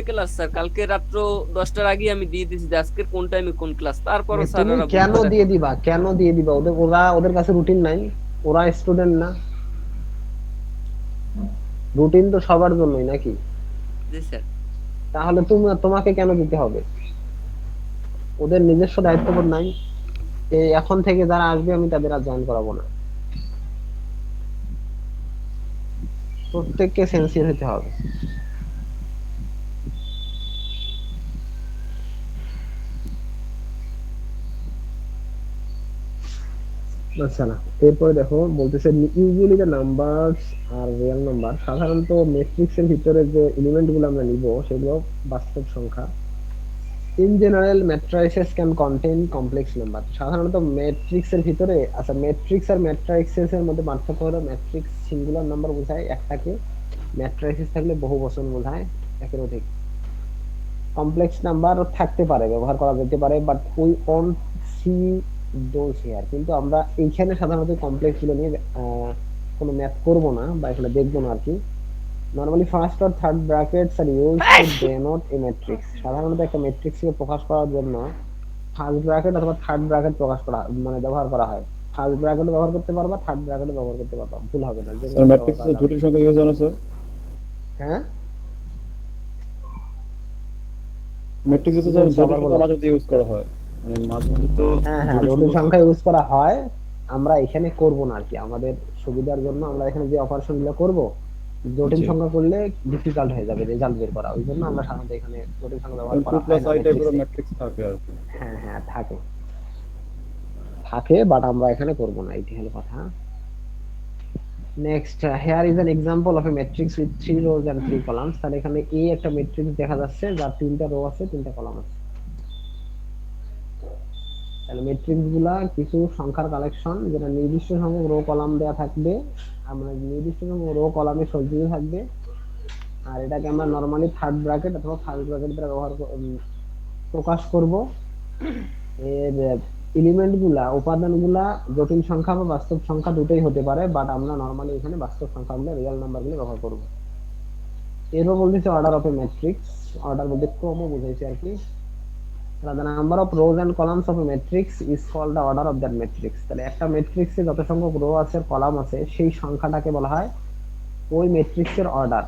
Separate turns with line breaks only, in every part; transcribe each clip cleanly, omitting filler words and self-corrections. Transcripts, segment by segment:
Class sir, কালকে রাত্র 10টার আগে আমি দিয়ে দিয়েছি যে আজকের কোন টাইমে কোন ক্লাস, তারপরও
তুমি
স্যাররা ভুল
কেন
করে।
দিয়ে দিবা, কেন দিয়ে দিবা? ওদের কাছে রুটিন নাই? ওরা স্টুডেন্ট না? রুটিন তো সবার জন্যই নাকি?
জি স্যার।
তাহলে তোমাকে কেন দিতে হবে? ওদের নিজস্ব দায়িত্ববোধ নাই? এই এখন থেকে যারা আসবে আমি তাদের আর জয়েন করাবো না। প্রত্যেককে সেন্সিয়াস হতে হবে। আচ্ছা না, এরপরে দেখো বলতেছে usually the numbers are real number. সাধারণত ম্যাট্রিক্স এর ভিতরে যে এলিমেন্ট গুলো আমরা নিব সেগুলো বাস্তব সংখ্যা। In general matrices can contain complex number. সাধারণত ম্যাট্রিক্স এর ভিতরে, আচ্ছা ম্যাট্রিক্স আর ম্যাট্রাইসেস এর মধ্যে পার্থক্য হলো ম্যাট্রিক্স সিঙ্গুলার নাম্বার বোঝায় একটাকে, ম্যাট্রাইসেস থাকলে বহু বচন বোঝায় একের অধিক। কমপ্লেক্স নাম্বার থাকতে পারে, ব্যবহার করা যেতে পারে, but we won't see those here. কিন্তু আমরা এইখানে সাধারণত কমপ্লেক্স গুলো নিয়ে কোনো ম্যাথ করব না বা এখানে দেখবো না আর কি। নরমালি ফার্স্ট আর third brackets are used to denote a matrix. সাধারণত একটা ম্যাট্রিক্সকে প্রকাশ করার জন্য ফার্স্ট ব্র্যাকেট অথবা থার্ড ব্র্যাকেট প্রকাশ করা মানে ব্যবহার করা হয়। ফার্স্ট ব্র্যাকেটও ব্যবহার করতে পারবা, থার্ড ব্র্যাকেটও ব্যবহার করতে পারবা, ভুল হবে না, যে
স্যার
কোনো ব্যবহার করা
ম্যাট্রিক্সে
যাবে।
জটিল সংখ্যা ইউজ হয় না স্যার?
হ্যাঁ,
ম্যাট্রিক্সে
কি
তো স্যার
বলছো
জটিল
আবার বলো।
সংখ্যা মাঝে মধ্যে ইউজ করা হয়, মানে মাঝে মধ্যে তো
হ্যাঁ হ্যাঁ,
জটিল
জটিল
সংখ্যা।
সংখ্যা ইউজ করা হয়। আমরা এখানে করব না আর কি, আমাদের সুবিধার জন্য আমরা এখানে যে অপারেশন গুলো করবো, জটিল
জি,
সংখ্যা করলে ডিফিকাল্ট হয়ে যাবে রেজাল্ট বের করা, ওই জন্য আমরা সাধারণত এখানে জটিল সংখ্যা ব্যবহার
টু
করা হয়
প্লাস
না
আই টাইপের
ম্যাট্রিক্সে।
ম্যাট্রিক্স থাকে আর কি।
হ্যাঁ হ্যাঁ, থাকে থাকে, বাট আমরা এখানে করব না, এটি হলো কথা। Next, here is an example of a matrix with three rows and three columns. তাহলে এখানে এ একটা ম্যাট্রিক্স দেখা যাচ্ছে যার তিনটা রো আছে, তিনটা কলাম আছে। তাহলে ম্যাট্রিক্স গুলা কিছু সংখ্যার কালেকশন, যেটা নির্দিষ্ট সংখ্যক রো কলাম দেয়া থাকবে, আমরা নির্দিষ্ট সংখ্যক রো কলামে সজ্জিত থাকবে। আর এটাকে আমরা নরমালি থার্ড ব্র্যাকেট অথবা ফার্স্ট ব্র্যাকেট দ্বারা প্রকাশ করব। এর এলিমেন্ট গুলা, উপাদান গুলা জটিল সংখ্যা বা বাস্তব সংখ্যা দুটোই হতে পারে, বাট আমরা নরমালি এখানে বাস্তব সংখ্যাগুলো, রিয়েল নাম্বার গুলো ব্যবহার করব। এরপর বলতেছে order of a matrix. Order বলতে ক্রম বুঝাইছে আর কি। The number of rows and columns of a matrix is called the order of that matrix. তাহলে একটা ম্যাট্রিক্সে যত সংখ্যক রো আছে কলাম আছে সেই সংখ্যাটাকে বলা হয় ওই ম্যাট্রিক্সের অর্ডার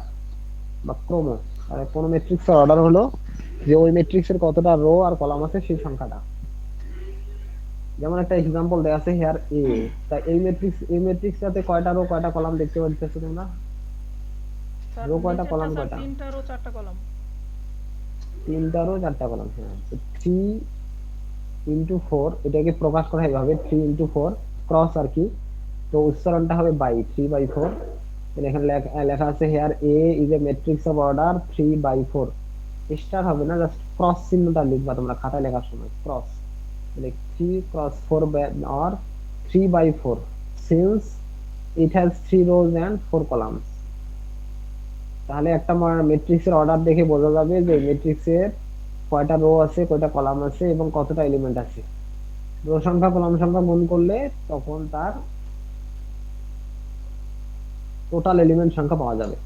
বা ক্রম। তাহলে কোন ম্যাট্রিক্সের অর্ডার হলো যে ওই ম্যাট্রিক্সের কতটা রো আর কলাম আছে সেই সংখ্যাটা। যেমন একটা এক্সাম্পল দেয়া আছে হিয়ার এ। তা এই ম্যাট্রিক্সটাতে কয়টা রো কয়টা কলাম দেখতে পাচ্ছ তোমরা?
স্যার
রো কয়টা
নিচেরটা
কলাম
স্যার
কয়টা?
3টা রো 4টা কলাম।
তিনটা রো চারটা কলাম, হ্যাঁ। 3 into 4 এটাকে প্রকাশ করা হয় এভাবে, 3 into 4 ক্রস আর কি। তো উচ্চারণটা হবে বাই, 3/4। এখানে লেখা আছে here A is a matrix of order 3/4। Star হবে না, জাস্ট ক্রস চিহ্নটা লিখবা তোমরা খাতায় লেখার সময়, ক্রস। মানে 3 × 4 or 3/4 since it has 3 rows and 4 columns। তাহলে একটা ম্যাট্রিক্সের অর্ডার দেখে বোঝা যাবে যে ম্যাট্রিক্সের কয়টা রো আছে, কয়টা কলাম আছে এবং কতটা এলিমেন্ট আছে। রো সংখ্যা কলাম সংখ্যা গুণ করলে তখন তার টোটাল এলিমেন্ট সংখ্যা পাওয়া যাবে।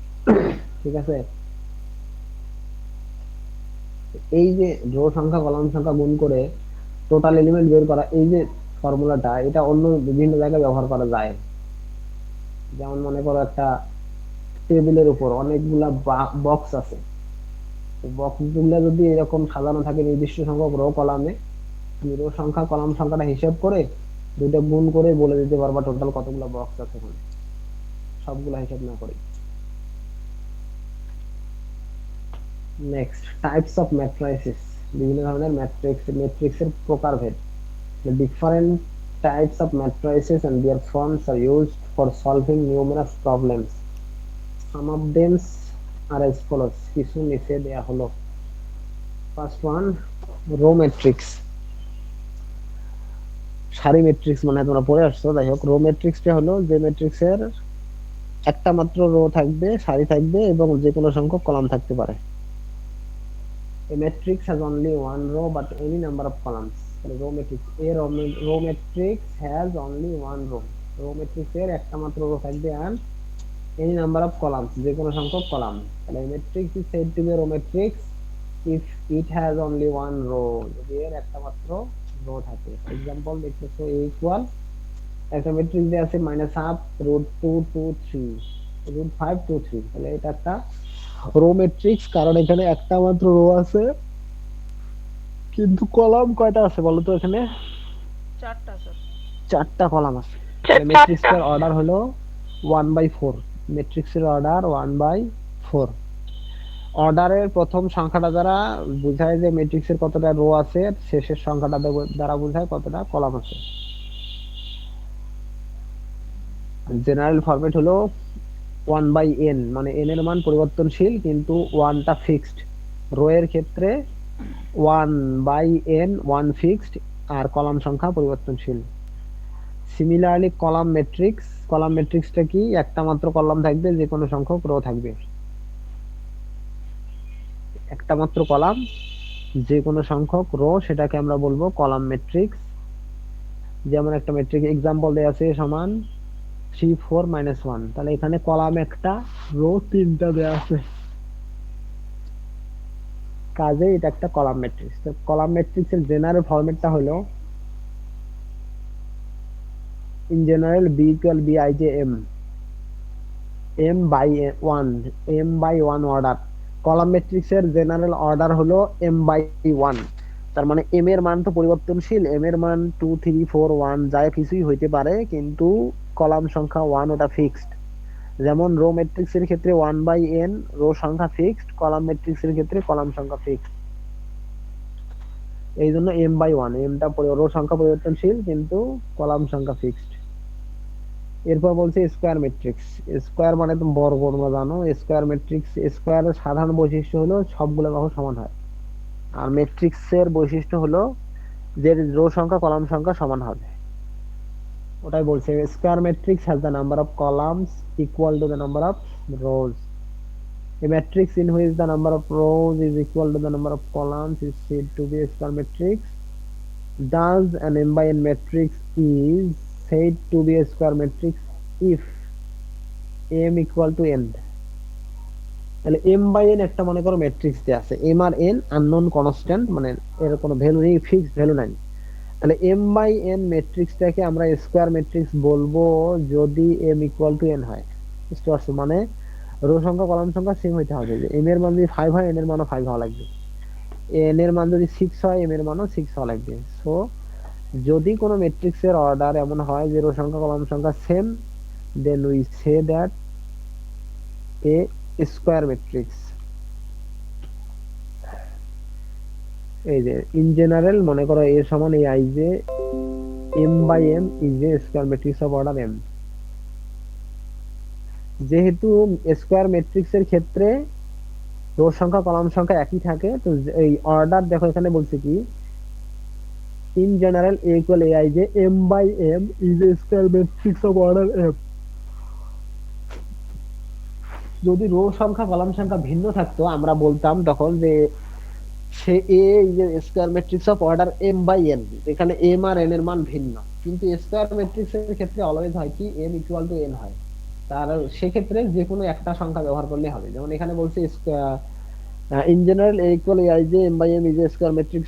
ঠিক আছে? এই যে রো সংখ্যা কলাম সংখ্যা গুণ করে টোটাল এলিমেন্ট বের করা, এই যে ফর্মুলাটা, এটা অন্য বিভিন্ন জায়গায় ব্যবহার করা যায়। যেমন মনে করো একটা টেবিলের উপর অনেকগুলা বক্স আছে, বক্স গুলা যদি এরকম সাজানো থাকে নির্দিষ্ট সংখ্যক রো কলামে, তুমি রো সংখ্যা কলাম সংখ্যাটা হিসাব করে দুইটা গুণ করে বলে দিতে পারবা টোটাল কতগুলা বক্স আছে ওখানে, সবগুলা হিসাব না করে। Next, types of matrices. বিভিন্ন ধরনের ম্যাট্রিক্সের প্রকারভেদ। The different types of matrices and their forms are used for solving numerous problems. Some of them are as follows. কিছু নিচে দেয়া হলো। First one, row matrix. সারি ম্যাট্রিক্স মানে তোমরা পড়ে আসছো, যাই হোক। রো ম্যাট্রিক্সটা হলো যে ম্যাট্রিক্সের একটা মাত্র রো থাকবে, সারি থাকবে এবং যে কোনো সংখ্যক কলাম থাকতে পারে। A matrix has only one row but any number of columns. Row matrix. A row matrix has only one row. Row matrix এর একটা মাত্র রো থাকবে আর any number of columns, যে কোনো সংখ্যক কলাম। তাহলে matrix is said to be a row matrix if it has only one row, যদি এর একটা মাত্র রো থাকে। ফর এক্সাম্পল দেখতেছো a ইকুয়াল একটা ম্যাট্রিক্স দেয়া আছে -half √2 2 3 √5 2 3, তাহলে এটা একটা রো ম্যাট্রিক্স, কারণ এখানে একটা মাত্র রো আছে, কিন্তু কলাম কয়টা আছে বলো তো? এখানে
4টা স্যার।
4টা কলাম আছে। তাহলে ম্যাট্রিক্সের অর্ডার হলো 1/4, ম্যাট্রিক্সের অর্ডার 1/4। অর্ডারের প্রথম সংখ্যাটা দ্বারা বোঝায় যে ম্যাট্রিক্সের কতটা রো আছে, শেষের সংখ্যাটা দ্বারা বোঝায় কতটা কলাম আছে। জেনারেল ফরম্যাট হলো 1/n, মানে n এর মান পরিবর্তনশীল কিন্তু 1টা ফিক্সড। রো এর ক্ষেত্রে 1/n 1 ফিক্সড আর কলাম সংখ্যা পরিবর্তনশীল। সিমিলারলি কলাম ম্যাট্রিক্সটা কি? একটা মাত্র কলাম থাকবে, যে কোনো সংখ্যক রো থাকবে। একটা মাত্র কলাম, যে কোনো সংখ্যক রো, সেটাকে আমরা বলবো কলাম ম্যাট্রিক্স। যেমন একটা ম্যাট্রিক্স এক্সাম্পল দেয়া আছে সমান 3 4 -1, তাহলে এখানে কলাম একটা, রো 3টা দেয়া আছে, কাজে এটা একটা কলাম ম্যাট্রিক্স। তো কলাম ম্যাট্রিক্সের জেনারেল ফরম্যাটটা হলো in general b equal bij m by 1 order. Column ম্যাট্রিক্সের জেনারেল অর্ডার হলো m/1, তার মানে m এর মান তো পরিবর্তনশীল, m এর মান 2 3 4 1 যা কিছুই হইতে পারে, কিন্তু কলাম সংখ্যা 1 ওটা ফিক্সড। যেমন রো ম্যাট্রিক্সের ক্ষেত্রে 1/n রো সংখ্যা ফিক্সড, কলাম ম্যাট্রিক্সের ক্ষেত্রে কলাম সংখ্যা ফিক্সড। এই জন্য m/1, mটা রো সংখ্যা পরিবর্তনশীল কিন্তু কলাম সংখ্যা ফিক্সড। এরপর বলছে স্কয়ার ম্যাট্রিক্স। স্কয়ার মানে তুমি বর্গ, তোমরা জানো। স্কয়ার ম্যাট্রিক্স, স্কয়ারের সাধারণ বৈশিষ্ট্য হলো সবগুলো বাহু সমান হয়, আর ম্যাট্রিক্সের বৈশিষ্ট্য হলো যে রো সংখ্যা কলাম সংখ্যা সমান হবে। ওটাই বলছে square matrix has the number of columns equal to the number of rose. A matrix in which the number of rows is equal to the number of columns is said to be a square matrix. Thus, an m by n matrix is said to be a square matrix if m equal to n. তাহলে m by n একটা মনে করো matrix দেয়া আছে, m আর n unknown constant, মানে এর কোনো value নেই, ফিক্সড ভ্যালু নাই। তাহলে m by n ম্যাট্রিক্সটাকে আমরা স্কয়ার ম্যাট্রিক্স বলবো যদি m ইকুয়াল টু n হয়। বুঝতে পারছো? মানে রো সংখ্যা কলাম সংখ্যা সেম হইতে হবে, যে m এর মান যদি 5 হয় n এর মানও 5 হওয়া লাগবে, n এর মান যদি 6 হয় m এর মানও 6 হওয়া লাগবে। সো যদি কোনো ম্যাট্রিক্সের অর্ডার এমন হয় যে রো সংখ্যা কলাম সংখ্যা same, then we say that a square matrix. এই যে ইন জেনারেল মনে করো এর সমান এই আই যে m by m is a square matrix of order m। যেহেতু স্কয়ার ম্যাট্রিক্সের ক্ষেত্রে রো সংখ্যা কলাম সংখ্যা একই থাকে, তো এই অর্ডার দেখো এখানে বলছে কি in general a equal ai যে m by m is a square matrix of order m। যদি রো সংখ্যা কলাম সংখ্যা ভিন্ন থাকতো আমরা বলতাম তখন যে সে a is a square matrix of order m by n, এখানে m আর n এর মান ভিন্ন। কিন্তু স্কয়ার ম্যাট্রিক্সের ক্ষেত্রে অলওয়েজ হয় কি m ইকুয়াল টু n হয়, তার সেক্ষেত্রে যে কোনো একটা সংখ্যা ব্যবহার করলে হবে। যেমন এখানে বলছে in general a equal ai যে m by m is a square matrix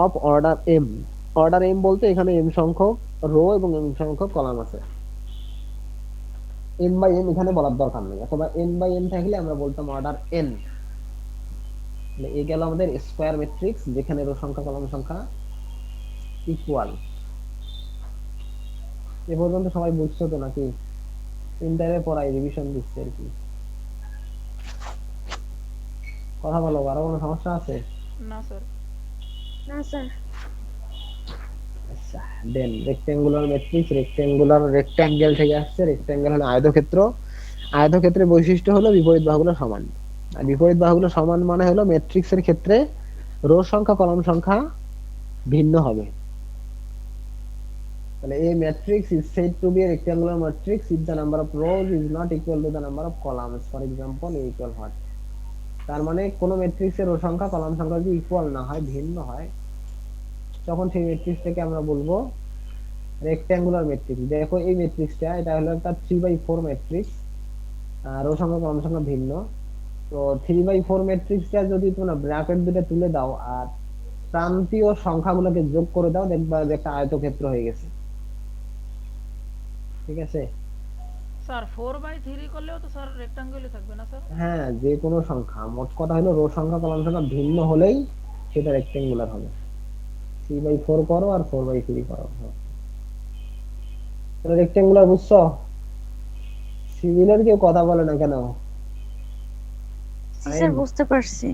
of order m। Order m বলতে এখানে m সংখ্যক রো এবং m সংখ্যক কলাম আছে, m by m এখানে বলার দরকার নেই, অথবা n by n থাকলে আমরা বলতাম অর্ডার n। তাহলে এই গেল আমাদের স্কয়ার ম্যাট্রিক্স যেখানে রো সংখ্যা কলাম সংখ্যা ইকুয়াল। এ পর্যন্ত সবাই বুঝছো তো নাকি? ইন্টারে পড়াই রিভিশন দিচ্ছে আর কি। কথা বলো, আরো কোনো সমস্যা আছে?
না স্যার।
না স্যার।
আচ্ছা, দেন রেক্ট্যাঙ্গুলার ম্যাট্রিক্স। রেক্ট্যাঙ্গেল থেকে আসছে, রেক্ট্যাঙ্গেল হলো আয়তক্ষেত্র। আয়তক্ষেত্রের বৈশিষ্ট্য হলো বিপরীত বাহুগুলো সমান। আর বিপরীত বাহুগুলো সমান মানে হলো ম্যাট্রিক্সের ক্ষেত্রে রো সংখ্যা কলাম সংখ্যা ভিন্ন হবে। তাহলে a matrix is said to be a rectangular matrix if the number of rows is not equal to the number of columns. For example, a equal what? তার মানে কোন ম্যাট্রিক্সের রো সংখ্যা কলাম সংখ্যা যদি ইকুয়াল না হয়, ভিন্ন হয়, তখন সেই ম্যাট্রিক্সটাকে আমরা বলবো রেক্ট্যাঙ্গুলার ম্যাট্রিক্স। দেখো এই ম্যাট্রিক্সটা, এটা হলো একটা 3/4 ম্যাট্রিক্স। রো সংখ্যা কলাম সংখ্যা ভিন্ন। তো 3/4 ম্যাট্রিক্সটা যদি তোমরা ব্র্যাকেট দুটো তুলে দাও আর প্রান্তীয় সংখ্যাগুলোকে যোগ করে দাও, দেখবা যে একটা আয়তক্ষেত্র হয়ে গেছে। ঠিক আছে?
স্যার 4/3 করলেও তো স্যার রেক্টাঙ্গুলই থাকবে না স্যার?
হ্যাঁ, যে কোনো সংখ্যা, মোট কথা হলো রো সংখ্যা কলাম সংখ্যা ভিন্ন হলেই সেটা রেক্টেঙ্গুলার হবে। 3/4 করো আর 4/3 করো, রেক্টেঙ্গুলার। বুঝছো? সিমিলার কেউ কথা বলে না কেন?
জি স্যার, বুঝতে পারছি।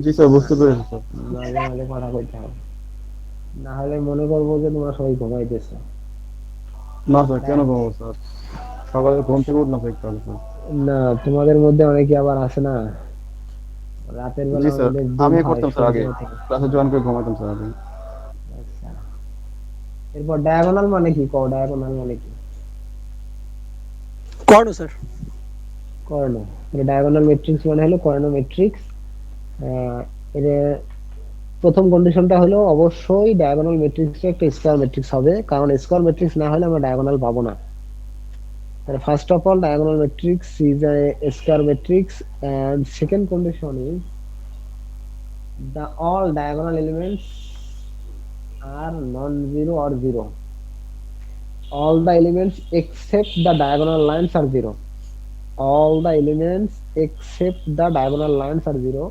জি স্যার, বুঝতে পেরেছি স্যার।
মাঝে মাঝে কথা কইতে হবে, না হলে মনে করবো যে তোমরা সবাই ঘুমাইতেছো।
না স্যার, কেন ঘুমাবো স্যার? সকালে ঘুম থেকে উঠলাম স্যার একটু আগে স্যার।
না, তোমাদের মধ্যে অনেকে আবার আসে না রাতের বেলা,
জি স্যার,
আমাদের
আমি
দিন হয়
করতাম স্যার আগে,
সূর্য থেকে।
ক্লাসে জয়েন করে ঘুমাতাম স্যার আগে।
আচ্ছা, এরপর ডায়াগোনাল মানে কি? কও, ডায়াগোনাল মানে কি?
কর্ণ স্যার।
কর্ণ। ডায়াগোনাল ম্যাট্রিক্স মানে হলো কর্ণ ম্যাট্রিক্স। এর প্রথম কন্ডিশনটা হলো অবশ্যই ডায়াগোনাল ম্যাট্রিক্সটা একটা স্কয়ার ম্যাট্রিক্স হবে, কারণ স্কয়ার ম্যাট্রিক্স না হলে আমরা ডায়াগোনাল পাবো না। তাহলে first of all diagonal matrix is a square matrix, and second condition is the all diagonal elements are non-zero or zero. All the elements except the diagonal lines are zero. All the elements except the diagonal lines are zero.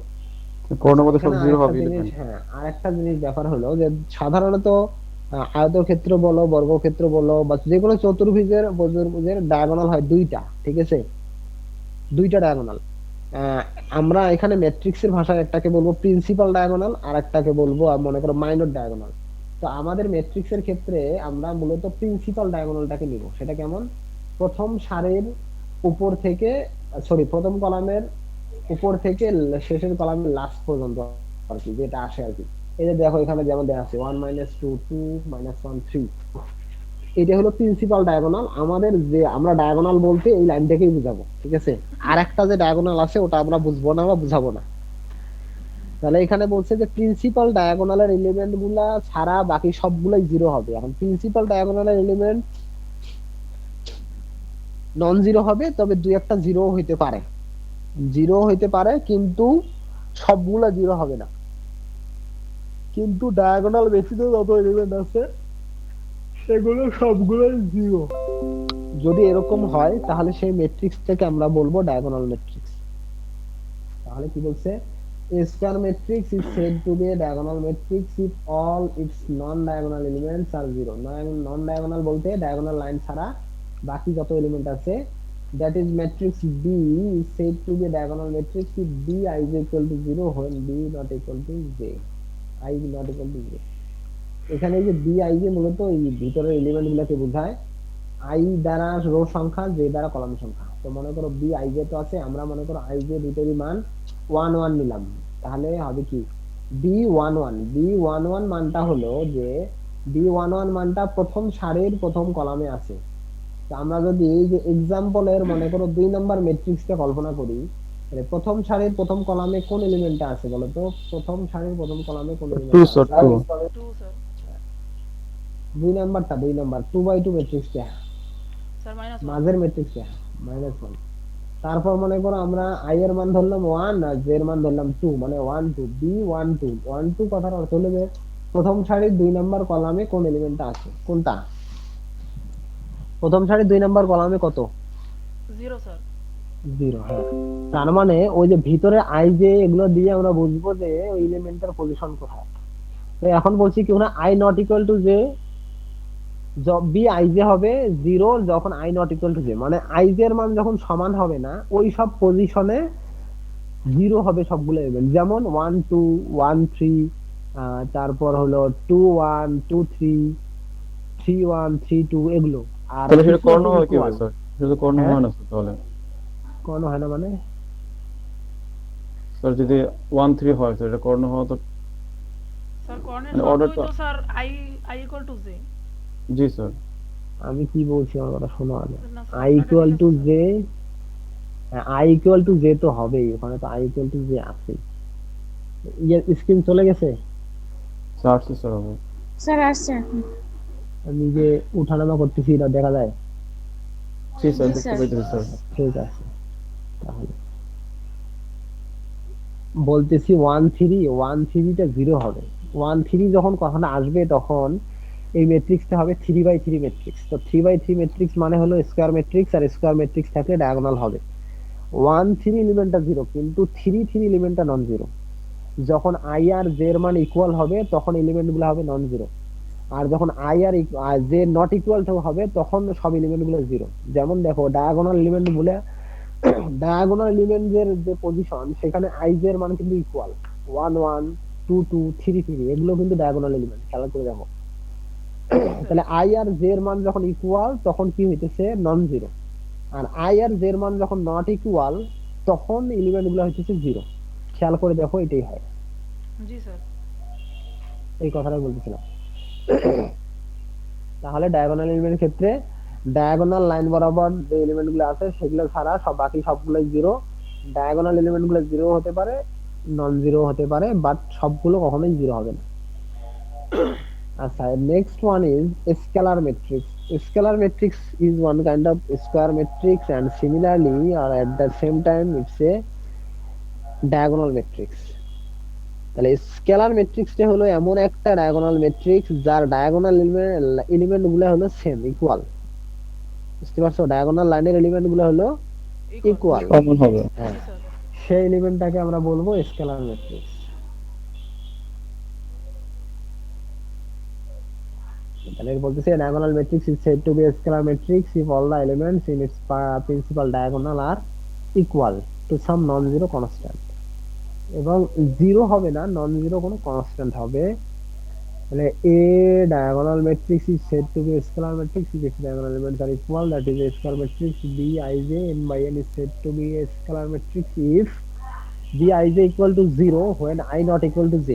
কর্ণের মধ্যে সব
এখানে
zero
আরেকটা
হবে,
জিনিস,
দেখেন।
হ্যাঁ, আরেকটা জিনিস ব্যাপার হলো যে সাধারণত আয়তক্ষেত্র বলো, বর্গক্ষেত্র বলো, বা যে কোনো চতুর্ভুজের ডায়াগোনাল হয় দুইটা। ঠিক আছে? দুইটা ডায়াগোনাল। আমরা এখানে ম্যাট্রিক্সের ভাষায় একটাকে বলবো প্রিন্সিপাল ডায়াগোনাল, আর একটাকে বলবো মনে করো মাইনর ডায়াগোনাল। তো আমাদের ম্যাট্রিক্সের ক্ষেত্রে আমরা মূলত প্রিন্সিপাল ডায়াগোনালটাকে নিব। সেটা কেমন? প্রথম সারির উপর থেকে, প্রথম কলামের উপর থেকে শেষের কলামের লাস্ট পর্যন্ত আর কি, যেটা আসে আর কি। এই যে দেখো এখানে যেমন দেওয়া আছে 1 - 2 2 - 1 3, এটা হলো প্রিন্সিপাল ডায়াগোনাল। আমাদের যে আমরা ডায়াগোনাল বলতে এই লাইনটাকেই বুঝাবো। ঠিক আছে? আর একটা যে ডায়াগোনাল আছে ওটা আমরা বুঝবো না বা বুঝাবো না। তাহলে এখানে বলছে যে প্রিন্সিপাল ডায়াগোনালের এলিমেন্ট গুলা ছাড়া বাকি সবগুলাই জিরো হবে। এখন প্রিন্সিপাল ডায়াগোনালের এলিমেন্ট নন জিরো হবে, তবে দুই একটা জিরো হইতে পারে, কিন্তু সবগুলা জিরো হবে না। কিন্তু ডায়াগোনাল বেসিসে যত এলিমেন্ট আছে সেগুলো সবগুলোই জিরো। যদি এরকম হয় তাহলে সেই ম্যাট্রিক্সটাকে আমরা বলবো ডায়াগোনাল ম্যাট্রিক্স। তাহলে কি বলছে? A square matrix is said to be a diagonal matrix if all its non-diagonal elements are zero. Non-diagonal বলতে diagonal line ছাড়া বাকি যত এলিমেন্ট আছে, that is matrix B is said to be a diagonal matrix if B I is equal to 0 when B not equal to J, I is not equal to J. এখানে যে B I যে মূলত এই ভিতরের element গুলাকে বোঝায়। I দ্বারা rho সংখ্যা, জে দ্বারা কলাম সংখ্যা। তো মনে করো বি আই জে তো আছে, আমরা মনে করো আই জে দুটোরই মান 1 1 নিলাম। তাহলে হবে কি B11 মানটা হলো যে B11 মানটা প্রথম সারির প্রথম কলামে আছে। তো আমরা যদি এই যে এক্সাম্পলের মনে করো 2 নাম্বার ম্যাট্রিক্সটা কল্পনা করি, তাহলে প্রথম সারির প্রথম কলামে কোন এলিমেন্টটা আছে বলো তো? প্রথম সারির প্রথম কলামে কোন
2
এলিমেন্টটা
স্যার,
আছে?
2।
2 স্যার।
2 নাম্বারটা, 2 নাম্বার 2/2 ম্যাট্রিক্সটা,
স্যার -1।
মাঝের ম্যাট্রিক্সটা -1। তারপর মনে করো আমরা আই এর মান ধরলাম 1 আর জে এর মান ধরলাম 2, মানে 1 2 B12 কথার অর্থ হলো যে প্রথম সারির 2 নাম্বার কলামে কোন এলিমেন্টটা আছে। কোনটা? প্রথম সারির 2 নাম্বার কলামে কত?
0 স্যার।
0। হ্যাঁ, তার মানে ওই যে ভিতরে আই জে এগুলো দিয়ে আমরা বুঝবো যে ওই এলিমেন্টের পজিশন কোথায়। তো এখন বলছি কি না, I not equal to J, B I J হবে 0 যখন I not equal to J, মানে আই জে এর মান যখন সমান হবে না, ওই সব পজিশনে 0 হবে সবগুলো এলিমেন্ট। যেমন 1 2 1 3, তারপর হলো 2 1 2 3 3 1 3 2 এগুলো। আর
তাহলে সেটা কর্ণ হয় কি
equal,
হবে স্যার? সেটা কর্ণ
হ্যাঁ?
হয় না স্যার তাহলে?
কর্ণ হয় না মানে?
স্যার যদি 1 3 হয় স্যার, এটা কর্ণ হওয়া তো।
স্যার কর্ণের
মানে
শর্ত
অর্ডারটা,
হইতো sir I equal to J।
G sir.
আমি কি বলছি আমার কথা শোনো আগে।
না,
I equal to J, I equal to J তো হবেই, ওখানে তো আই ইকুয়াল টু জে আছে। স্ক্রিন চলে গেছে?
স্যার আসছে স্যার হবে।
স্যার আসছে এখন।
আমি যে উঠানামা করতেছি এটা দেখা যায়?
জি স্যার,
জি
দেখতে
স্যার।
পাইতেছি স্যার।
ঠিক আছে। তাহলে বলতেছি 1 3 জিরো হবে। 1 3 যখন কখনো আসবে তখন এই ম্যাট্রিক্সটা হবে 3/3 ম্যাট্রিক্স। তো 3/3 ম্যাট্রিক্স মানে হলো স্কয়ার ম্যাট্রিক্স, আর স্কয়ার ম্যাট্রিক্স থাকলে ডায়াগোনাল হবে। 1 3 এলিমেন্টটা জিরো, কিন্তু 3 3 এলিমেন্টটা নন জিরো। যখন আই আর জে এর মান ইকুয়াল হবে তখন এলিমেন্ট গুলো হবে নন জিরো, আর যখন আই আর জে নট ইকুয়াল হবে তখন সব এলিমেন্ট গুলো জিরো। যেমন দেখো ডায়াগোনাল এলিমেন্ট বলে, ডায়াগোনাল এলিমেন্টের যে পজিশন সেখানে আই জে এর মান কিন্তু ইকুয়াল, 1 1 2 2 3 3, এগুলো কিন্তু ডায়াগোনাল এলিমেন্ট, খেয়াল করে দেখো। তাহলে আই আর জে এর মান যখন ইকুয়াল তখন কি হইতেছে নন জিরো, আর আই আর জে এর মান যখন নট ইকুয়াল তখন এলিমেন্ট গুলো হইতেছে জিরো। খেয়াল করে দেখো এটাই হয়,
জি স্যার।
এই কথাটা বলতেছিলাম। তাহলে ডায়াগোনাল এলিমেন্টের ক্ষেত্রে ডায়াগোনাল লাইন বরাবর যে এলিমেন্ট গুলো আছে সেগুলো ছাড়া সব বাকি সবগুলো জিরো। ডায়াগোনাল এলিমেন্ট গুলো জিরো হতে পারে, নন জিরো হতে পারে, বাট সবগুলো কখনোই জিরো হবে না। আচ্ছা, next one is scalar matrix. Scalar matrix is one kind of square matrix and similarly or at the same time it's a diagonal matrix. তাহলে স্কেলার ম্যাট্রিক্সটা হলো এমন একটা ডায়াগোনাল ম্যাট্রিক্স যার ডায়াগোনাল এলিমেন্ট গুলো হলো সেম, ইকুয়াল। বুঝতে পারছো, diagonal লাইনের এলিমেন্ট গুলো হলো ইকুয়াল।
কমন হবে।
হ্যাঁ,
জি স্যার।
সেই এলিমেন্টটাকে আমরা বলবো স্কেলার ম্যাট্রিক্স। তাহলে বলতেছে diagonal matrix is said to be a scalar matrix if all the elements in its principal diagonal are equal to some non-zero constant, এবং জিরো হবে না, নন জিরো কোনো কনস্ট্যান্ট হবে। তাহলে a diagonal matrix is said to be a scalar matrix if its diagonal elements are equal, that is a scalar matrix. b I j n by n is said to be a scalar matrix if b I j equal to 0 when I not equal to j.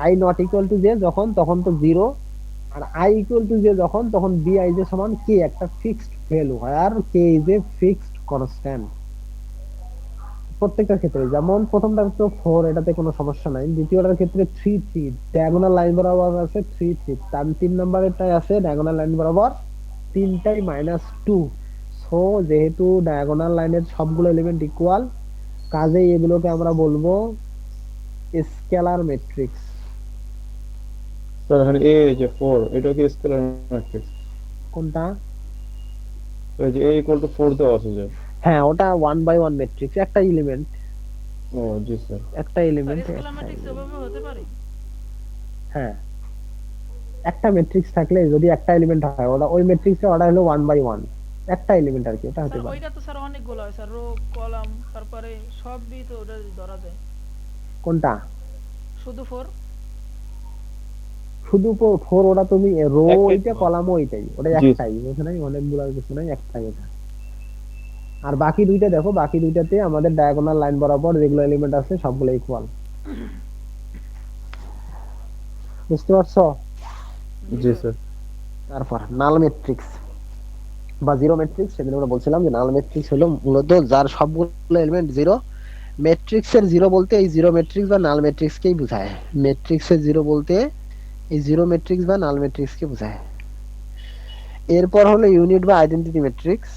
I not equal to j যখন, তখন তো zero, আর i equal to J যখন, তখন B I J সমান কে, একটা fixed value হয়, আর K is a fixed constant প্রত্যেকটার ক্ষেত্রে। যেমন প্রথমটা তো 4, এটাতে কোনো সমস্যা নাই। দ্বিতীয়টার ক্ষেত্রে 3 3 ডায়াগোনাল লাইন বরাবর আছে 3 3, তার 3 নম্বরেরটাই আছে ডায়াগোনাল লাইন বরাবর তিনটাই -2। সো যেহেতু ডায়াগোনাল লাইনের সবগুলো এলিমেন্ট ইকুয়াল, কাজেই এগুলোকে আমরা বলবো স্কেলার ম্যাট্রিক্স।
স্যার এখানে এ যে 4 এটা কি স্কেলার ম্যাট্রিক্স?
কোনটা?
এই যে a = 4 দেওয়া আছে যে।
হ্যাঁ, ওটা 1/1 ম্যাট্রিক্স, একটা এলিমেন্ট,
ও জি স্যার।
একটা
স্যার
এলিমেন্ট।
স্কেলার ম্যাট্রিক্স এভাবে হতে পারে?
হ্যাঁ, একটা ম্যাট্রিক্স থাকলে যদি একটা এলিমেন্ট হয়, ওটা ওই ম্যাট্রিক্সটা ওটা হলো 1/1, একটা এলিমেন্ট আর কি, ওটা হতে
স্যার
পারে।
ওইটা তো স্যার অনেকগুলো হয় স্যার, রো কলাম তারপরে সবই তো ওটা ধরা যায়।
কোনটা?
শুধু 4?
শুধু 4, ওটা তুমি রো
একটাই
ওইটা,
তো।
কলামও ওইটাই, ওটা
জি।
একটাই, ওখানে অনেকগুলো কিছু নাই, একটাই এটা। আর বাকি দুইটা দেখো, বাকি দুইটাতে আমাদের ডায়াগোনাল লাইন বরাবর যেগুলো এলিমেন্ট আছে সবগুলো ইকুয়াল। বুঝতে পারছো?
জি স্যার।
তারপর নাল ম্যাট্রিক্স বা জিরো ম্যাট্রিক্স, সেদিন আমরা বলছিলাম যে নাল ম্যাট্রিক্স হলো মূলত যার সবগুলো এলিমেন্ট জিরো। ম্যাট্রিক্সের জিরো বলতে এই জিরো ম্যাট্রিক্স বা নাল ম্যাট্রিক্সকেই বোঝায়। ম্যাট্রিক্সের জিরো বলতে এই জিরো ম্যাট্রিক্স বা নাল ম্যাট্রিক্সকে বোঝায়। এরপর হলো ইউনিট বা আইডেন্টিটি ম্যাট্রিক্স।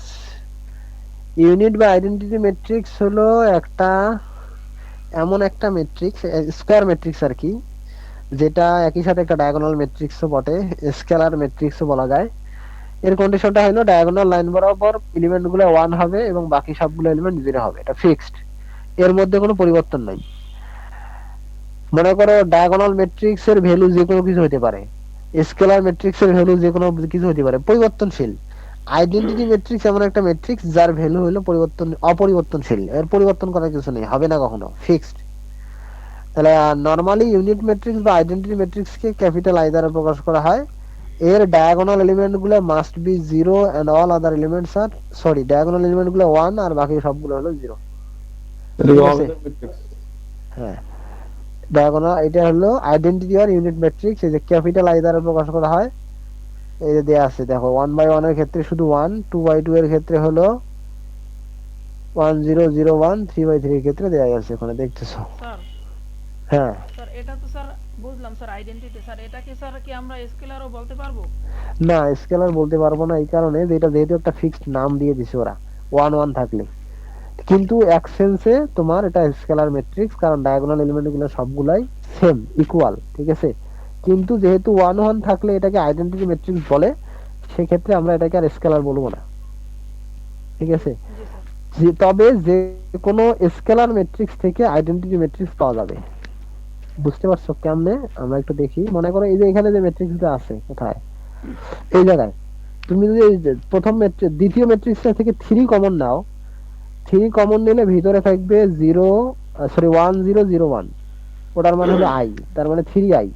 ইউনিট বা আইডেন্টিটি ম্যাট্রিক্স হলো একটা এমন একটা ম্যাট্রিক্স, স্কয়ার ম্যাট্রিক্স আর কি, যেটা একই সাথে একটা ডায়াগোনাল ম্যাট্রিক্সও বটে, স্কেলার ম্যাট্রিক্সও বলা যায়। এর কন্ডিশনটা হলো ডায়াগোনাল লাইন বরাবর এলিমেন্ট গুলো 1 হবে এবং বাকি সবগুলো এলিমেন্ট 0 হবে, এটা ফিক্সড, এর মধ্যে কোনো পরিবর্তন নাই। মনে করো ডায়াগোনাল ম্যাট্রিক্স এর ভ্যালু যে কোনো কিছু হতে পারে, স্কেলার ম্যাট্রিক্স এর ভ্যালু যে কোনো কিছু হতে পারে, পরিবর্তনশীল। আইডেন্টিটি ম্যাট্রিক্স এমন একটা ম্যাট্রিক্স যার ভ্যালু হলো অপরিবর্তনশীল, এর পরিবর্তন করার কিছু নেই, হবে না কখনো, ফিক্সড। তাহলে নরমালি ইউনিট ম্যাট্রিক্স বা আইডেন্টিটি ম্যাট্রিক্স কে ক্যাপিটাল আই দ্বারা প্রকাশ করা হয়। এর ডায়াগোনাল এলিমেন্ট গুলো must be 0 and all other elements আর ডায়াগোনাল এলিমেন্ট গুলো 1 আর বাকি সবগুলো হলো 0।
এটা
ঠিক আছে?
আমাদের ম্যাট্রিক্স।
হ্যাঁ, ডায়াগোনাল এটা হলো আইডেন্টিটি আর ইউনিট ম্যাট্রিক্স, এই যে ক্যাপিটাল আই দ্বারা প্রকাশ করা হয়। এই যে দেয়া আছে দেখো, 1/1 এর ক্ষেত্রে শুধু 1, 2/2 এর ক্ষেত্রে হলো 1 0 0 1, 3/3 এর ক্ষেত্রে দেয়া আছে, ওখানে দেখতেছো।
স্যার
হ্যাঁ,
স্যার এটা তো স্যার বুঝলাম স্যার আইডেন্টিটি, স্যার এটাকে স্যার কি আমরা স্কেলারও বলতে পারবো?
না স্কেলার বলতে পারবো না, এই কারণে যে এটা যেহেতু একটা ফিক্সড নাম দিয়ে দিছে ওরা 1 1 থাকলে, কিন্তু এক সেন্সে তোমার এটা স্কেলার ম্যাট্রিক্স, কারণ ডায়াগোনাল এলিমেন্ট গুলো সবগুলাই সেম ইকুয়াল, ঠিক আছে। কিন্তু যেহেতু 1 1 থাকলে এটাকে আইডেন্টিটি ম্যাট্রিক্স বলে, সেক্ষেত্রে আমরা এটাকে আর স্কেলার বলবো না, ঠিক আছে।
জি স্যার।
তবে যে কোনো স্কেলার ম্যাট্রিক্স থেকে আইডেন্টিটি ম্যাট্রিক্স পাওয়া যাবে। বুঝতে পারছো কেমনে? আমরা একটু দেখি। মনে করো এই যে এখানে যে ম্যাট্রিক্সটা আছে, কোথায়, এই জায়গায়। তুমি যদি এই যে প্রথম ম্যাট্রিক্স দ্বিতীয় ম্যাট্রিক্সটা থেকে 3 কমন নাও, 3 কমন নিলে ভিতরে থাকবে 1 0 0 1, ওটার মানে হলো i, তার মানে 3i।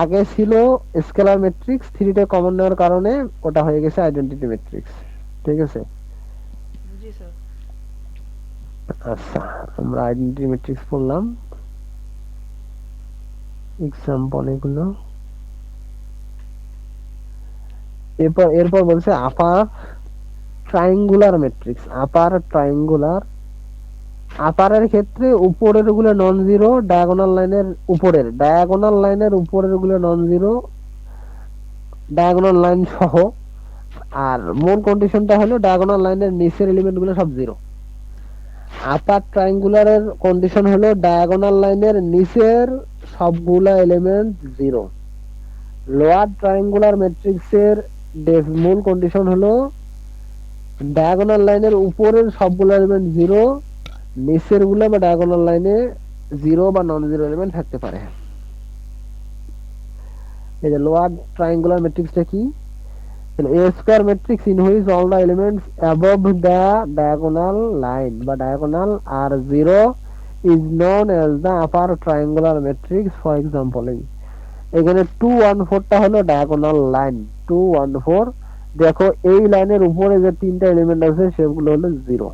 আগে ছিল স্কেলার ম্যাট্রিক্স, 3টা কমন নেওয়ার কারণে ওটা হয়ে গেছে আইডেন্টিটি ম্যাট্রিক্স, ঠিক আছে।
জি স্যার।
আচ্ছা, আমরা আইডেন্টিটি ম্যাট্রিক্স পড়লাম, এক্সাম্পল এগুলো। এরপর বলছে আপার ট্রায়াঙ্গুলার ম্যাট্রিক্স। আপারের ক্ষেত্রে উপরের গুলো নন জিরো, ডায়াগোনাল লাইনের উপরের গুলো নন জিরো, ডায়াগোনাল লাইন সহ। আর মূল কন্ডিশনটা হলো ডায়াগোনাল লাইনের নিচের এলিমেন্ট গুলো সব জিরো। আপার ট্রায়াঙ্গুলারের কন্ডিশন হলো ডায়াগোনাল লাইনের নিচের সবগুলা এলিমেন্ট জিরো। লোয়ার ট্রায়াঙ্গুলার ম্যাট্রিক্সের মূল কন্ডিশন হলো ডায়াগোনাল লাইনের উপরের সবগুলো এলিমেন্ট জিরো, নিচের গুলো বা ডায়াগোনাল লাইনে জিরো বা নন জিরো এলিমেন্ট থাকতে পারে। এই যে লোয়ার ট্রায়াঙ্গুলার ম্যাট্রিক্সটা কি? a square matrix in which all the elements above the diagonal line বা diagonal are zero is known as the upper triangular matrix. For example, এখানে 2 1 4 টা হলো ডায়াগোনাল লাইন, 2 1 4। দেখো এই লাইনের উপরে যে তিনটা এলিমেন্ট আছে সেগুলো হলো জিরো।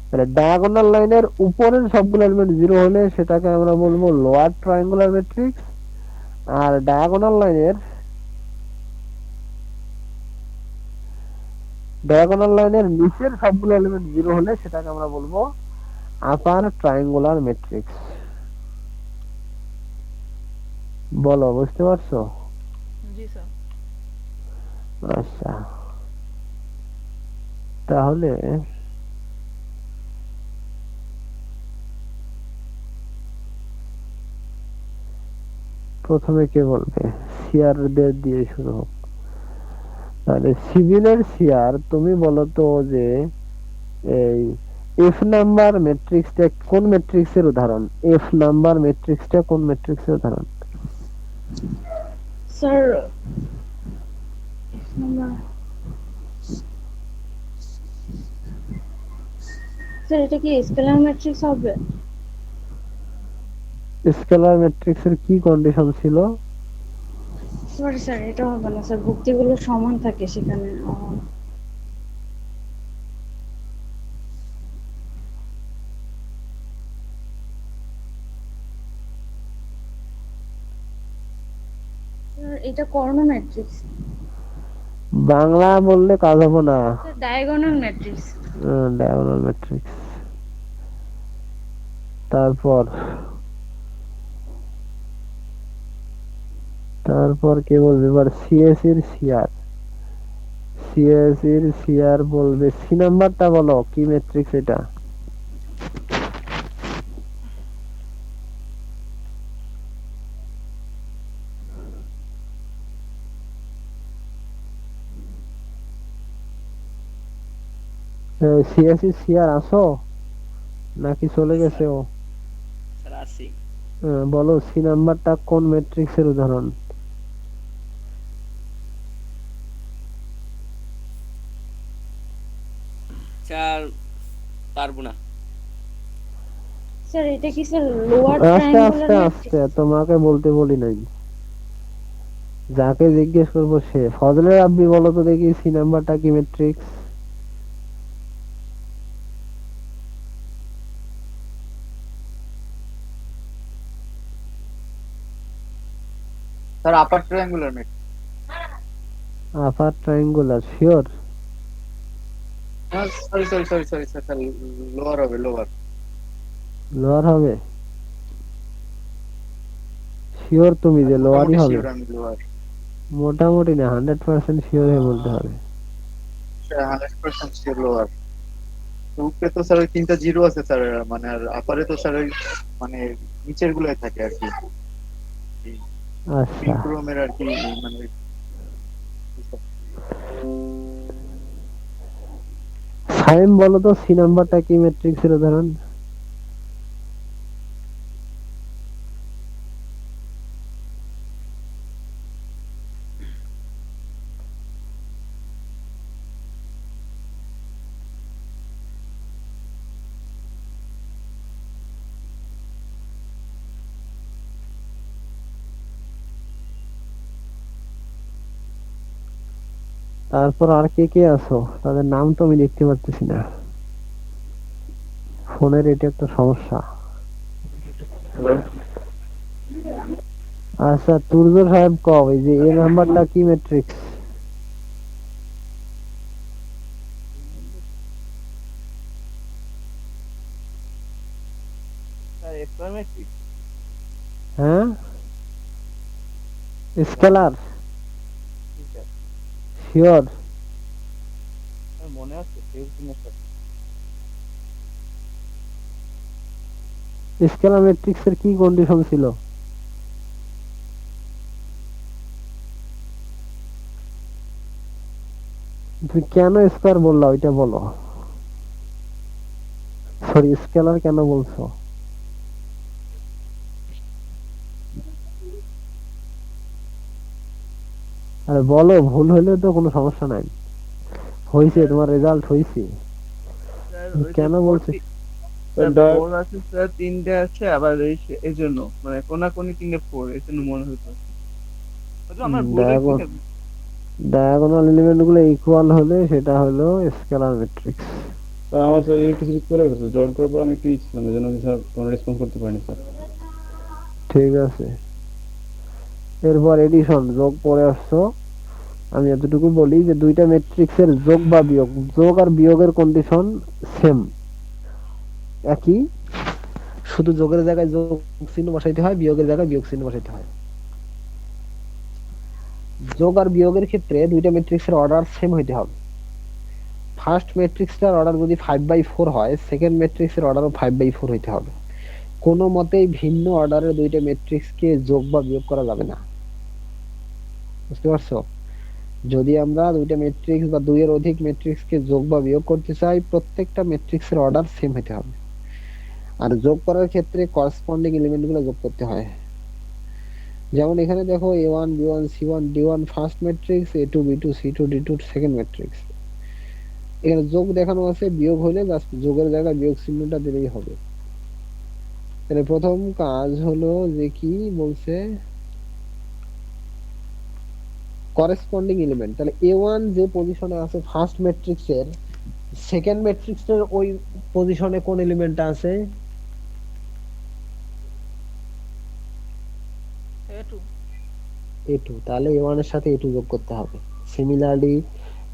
তাহলে ডায়াগোনাল লাইনের উপরের সবগুলো এলিমেন্ট জিরো হলে সেটাকে আমরা বলবো লোয়ার ট্রায়াঙ্গুলার ম্যাট্রিক্স। আর ডায়াগোনাল লাইনের নিচের সবগুলো এলিমেন্ট জিরো হলে সেটাকে আমরা বলবো আপার ট্রায়াঙ্গুলার ম্যাট্রিক্স। বলো, বুঝতে পারছো?
জি স্যার।
আচ্ছা, তাহলে প্রথমে কে বলবে? সিয়ারদের দিয়ে শুরু হোক। তাহলে সিভিলের সিয়ার, তুমি বলো তো যে এই এফ নাম্বার ম্যাট্রিক্সটা কোন ম্যাট্রিক্সের উদাহরণ? এফ নাম্বার ম্যাট্রিক্সটা কোন ম্যাট্রিক্সের উদাহরণ?
স্যার নাম্বার, স্যার এটা কি স্কেলার ম্যাট্রিক্স হবে?
স্কেলার ম্যাট্রিক্সের কি কন্ডিশন ছিল?
সরি স্যার, এটা হবে না স্যার, ভুক্তিগুলো সমান থাকে সেখানে। স্যার এটা কর্ণ ম্যাট্রিক্স।
বাংলা বললে কাজ হবে না।
Sir diagonal matrix.
Diagonal matrix. তারপর কে বলবে এবার? সিএসির সিআর বলবে। সি নাম্বারটা বলো, কি ম্যাট্রিক্স এটা? সিএসি সিআর আসো নাকি চলে গেছে ও?
স্যার আসি।
বলো, সি নাম্বারটা কোন ম্যাট্রিক্সের উদাহরণ?
স্যার পারবো না।
স্যার এটা কি স্যার লোয়ার
আস্তে
ট্রায়াঙ্গুলার
আস্তে
ম্যাট্রিক্স?
আস্তে, তোমাকে বলতে বলি নাই, যাকে জিজ্ঞেস করবো সে। ফজলে রাব্বি বলো তো দেখি, সি নাম্বারটা কি matrix?
Sir upper triangular matrix.
Upper triangular sure?
Sorry sir, lower হবে,
লোয়ার হবে? শিওর তুমি যে লোয়ারই হবে?
লোয়ার।
মোটামুটি না, 100% শিওর হয়ে বলতে হবে।
100% ছিল আর তো উপরে তো স্যার ওই তিনটা জিরো আছে স্যার, মানে আর আপারে তো স্যার ওই মানে নিচের গুলাই থাকে আর কি,
আচ্ছা
ক্রোমের আর কি মানে
সাইম বলো তো সি নাম্বারটা কি ম্যাট্রিক্সের উদাহরণ? তারপর আর কে কে আছো? তাদের নাম তো আমি দেখতে পাচ্ছি না, ফোনের এটা একটা সমস্যা। আচ্ছা তুর্য সাহেব কও, এই যে এ নাম্বারটা কি ম্যাট্রিক্স?
স্যার এক্সট্রা ম্যাট্রিক্স
হ্যাঁ স্কেলার শিওর?
মনে আছে
স্কেলার ম্যাট্রিক্সের কি কন্ডিশন ছিল? তুমি কেন স্কয়ার বললা ওইটা বলো, সরি স্কেলার কেন বলছো? আরে বলো, ভুল হইলে তো কোনো সমস্যা নাই, হইছে তোমার রেজাল্ট হইছে, কেন বলছো?
ফোর আছে স্যার, তিনটে আছে আবার এই জন্য মানে কোনাকুনি তিনটে ফোর এই জন্য মনে হতো আমার ভুল হয়েছে।
ডায়াগোনাল এলিমেন্ট গুলো ইকুয়াল হলে সেটা হলো স্কেলার ম্যাট্রিক্স।
আমার স্যার কিছু করে গেছে, জয়েন করার পর আমি একটু ছিলাম, এই জন্য স্যার কোনো রেসপন্স করতে পারিনি স্যার।
ঠিক আছে, এরপর এডিশন যোগ পরে আসছো। আমি এতটুকু বলি যে দুইটা ম্যাট্রিক্সের যোগ বা বিয়োগ, যোগ আর বিয়োগের কন্ডিশন সেম, একই, শুধু যোগের জায়গায় যোগ চিহ্ন বসাইতে হয়, বিয়োগের জায়গায় বিয়োগ চিহ্ন বসাইতে হয়। যোগ আর বিয়োগের ক্ষেত্রে দুইটা ম্যাট্রিক্সের অর্ডার সেম হইতে হবে। ফার্স্ট ম্যাট্রিক্সটার অর্ডার যদি 5/4 হয়, সেকেন্ড ম্যাট্রিক্সের অর্ডারও 5/4 হইতে হবে। কোনো মতেই ভিন্ন অর্ডারের দুইটা ম্যাট্রিক্সকে যোগ বা বিয়োগ করা যাবে না, বুঝতে পারছো? যদি আমরা দুইটা ম্যাট্রিক্স বা দুইয়ের অধিক ম্যাট্রিক্সকে যোগ বা বিয়োগ করতে চাই, প্রত্যেকটা ম্যাট্রিক্সের অর্ডার সেম হতে হবে। আর যোগ করার ক্ষেত্রে করসপন্ডিং এলিমেন্টগুলো যোগ করতে হয়। যেমন এখানে দেখো a1 b1 c1 d1 first matrix, a2 b2 c2 d2 second matrix. এখানে যোগ দেখানো আছে, বিয়োগ হলে জাস্ট যোগের জায়গায় বিয়োগ চিহ্নটা দিলেই হবে। তাহলে প্রথম কাজ হলো যে কি বলছে, করসপন্ডিং এলিমেন্ট। তাহলে a1 যে পজিশনে আছে ফার্স্ট ম্যাট্রিক্সের, সেকেন্ড ম্যাট্রিক্সের ওই পজিশনে কোন এলিমেন্টটা আছে?
A2
a2, তাহলে a1 এর সাথে a2 যোগ করতে হবে। সিমিলারলি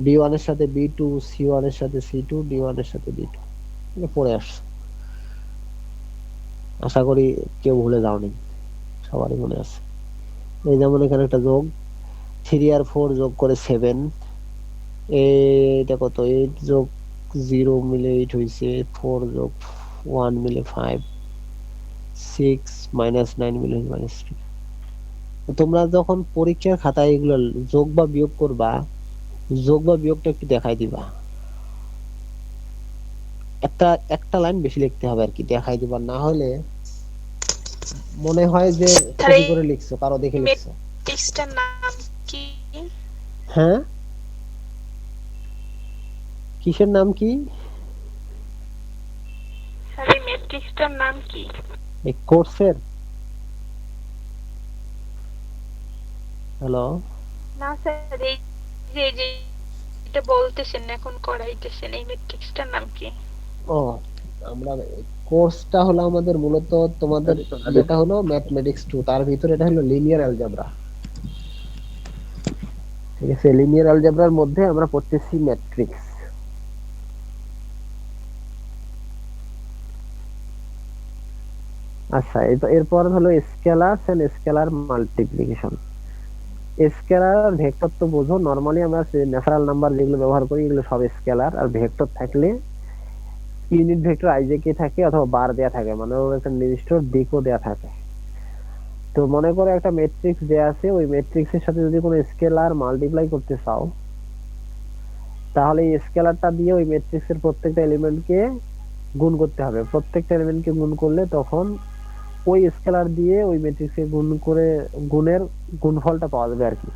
b1 এর সাথে b2, c1 এর সাথে c2, d1 এর সাথে d2। এটা পড়ে আসছে, আশা করি কেউ ভুলে যাওনি, সবারই মনে আছে। এই যেমন এখানে একটা যোগ, 3 আর 4 যোগ করে 7, এটা কত, 8 যোগ 0 মিলে 8 হইছে, 4 যোগ 1 মিলে 5, 6 মাইনাস 9 মিলে -3। তোমরা যখন পরীক্ষার খাতায় এগুলো যোগ বা বিয়োগ করবা, যোগ বা বিয়োগটা একটু দেখাই দিবা, একটা একটা লাইন বেশি লিখতে হবে আর কি, দেখাই দিবা, না হলে মনে হয় যে কপি করে লিখছো, কারো দেখে লিখছো।
ম্যাট্রিক্সটার নাম কি?
হ্যাঁ, কিসের নাম কি?
স্যার এই ম্যাট্রিক্সটার নাম কি?
এই কোর্সের? হ্যালো,
না স্যার এই যে এটা বলতেছেন এখন করাইতেছেন, এই ম্যাট্রিক্সটার নাম কি?
ও আমরা কোর্সটা হলো আমাদের মূলত তোমাদের যেটা হলো ম্যাথমেটিক্স 2, তার ভিতরে এটা হলো লিনিয়ার অ্যালজেব্রা। ঠিক আছে, লিনিয়ার অ্যালজেব্রার মধ্যে আমরা পড়তেছি ম্যাট্রিক্স। আচ্ছা, এরপর হলো scalar and scalar multiplication. Scalar আর ভেক্টর তো বোঝো, নরমালি আমরা ন্যাচারাল নাম্বার যেগুলো ব্যবহার করি এগুলো সব স্কেলার, আর ভেক্টর থাকলে ইউনিট ভেক্টর আইজেকে থাকে অথবা বার দেয়া থাকে, মানে ওর একটা নির্দিষ্ট দিকও দেয়া থাকে। তো মনে করো একটা ম্যাট্রিক্স দেয়া আছে, ওই ম্যাট্রিক্সের সাথে যদি কোনো স্কেলার মাল্টিপ্লাই করতে চাও, তাহলে এই স্কেলারটা দিয়ে ওই ম্যাট্রিক্সের প্রত্যেকটা এলিমেন্টকে গুণ করতে হবে। প্রত্যেকটা এলিমেন্টকে গুণ করলে তখন ওই স্কেলার দিয়ে ওই ম্যাট্রিক্সকে গুণ করে গুণের গুণফলটা পাওয়া যাবে আর কি।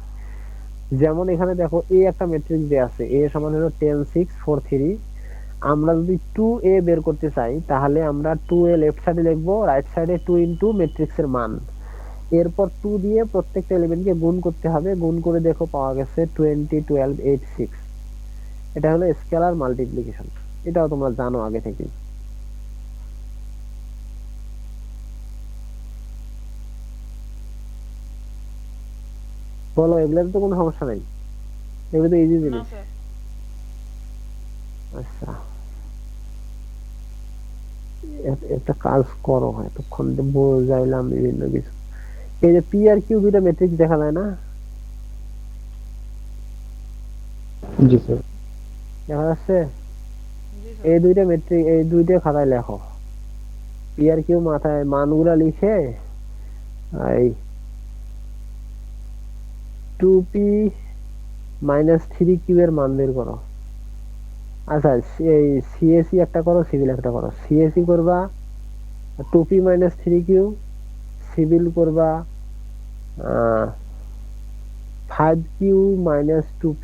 যেমন এখানে দেখো এ একটা ম্যাট্রিক্স দেয়া আছে, এ সমান হলো 10 6 4 3। আমরা যদি 2a বের করতে চাই তাহলে আমরা 2a লেফট সাইডে লিখবো, রাইট সাইডে 2 ইনটু ম্যাট্রিক্সের মান, এরপর 2 দিয়ে প্রত্যেকটা এলিমেন্টকে গুণ করতে হবে। গুণ করে দেখো পাওয়া গেছে 20 12 8 6। এটা হলো স্কেলার মাল্টিপ্লিকেশন, এটাও তোমরা জানো আগে থেকে। বলো, এগুলোতে তো কোনো সমস্যা নাই, এগুলো তো ইজি
না
জিনিস।
স্যার।
আচ্ছা, একটা কাজ করো, এতক্ষণ তো বোঝাইলাম বিভিন্ন কিছু। এই যে পি আর কিউ দুইটা ম্যাট্রিক্স দেখা যায় না,
জি স্যার।
দেখা যাচ্ছে?
জি
এই
স্যার।
দুইটা ম্যাট্রিক, এই দুইটা খাতায় লেখো, পি আর কিউ মাথায় মানগুলা লিখে এই 2p মাইনাস 3q এর মান বের করো। আচ্ছা, এই সিএসি একটা করো, সিভিল একটা করো। সিএসি করবা 2p মাইনাস 3q, সিভিল করবা 5q মাইনাস 2p,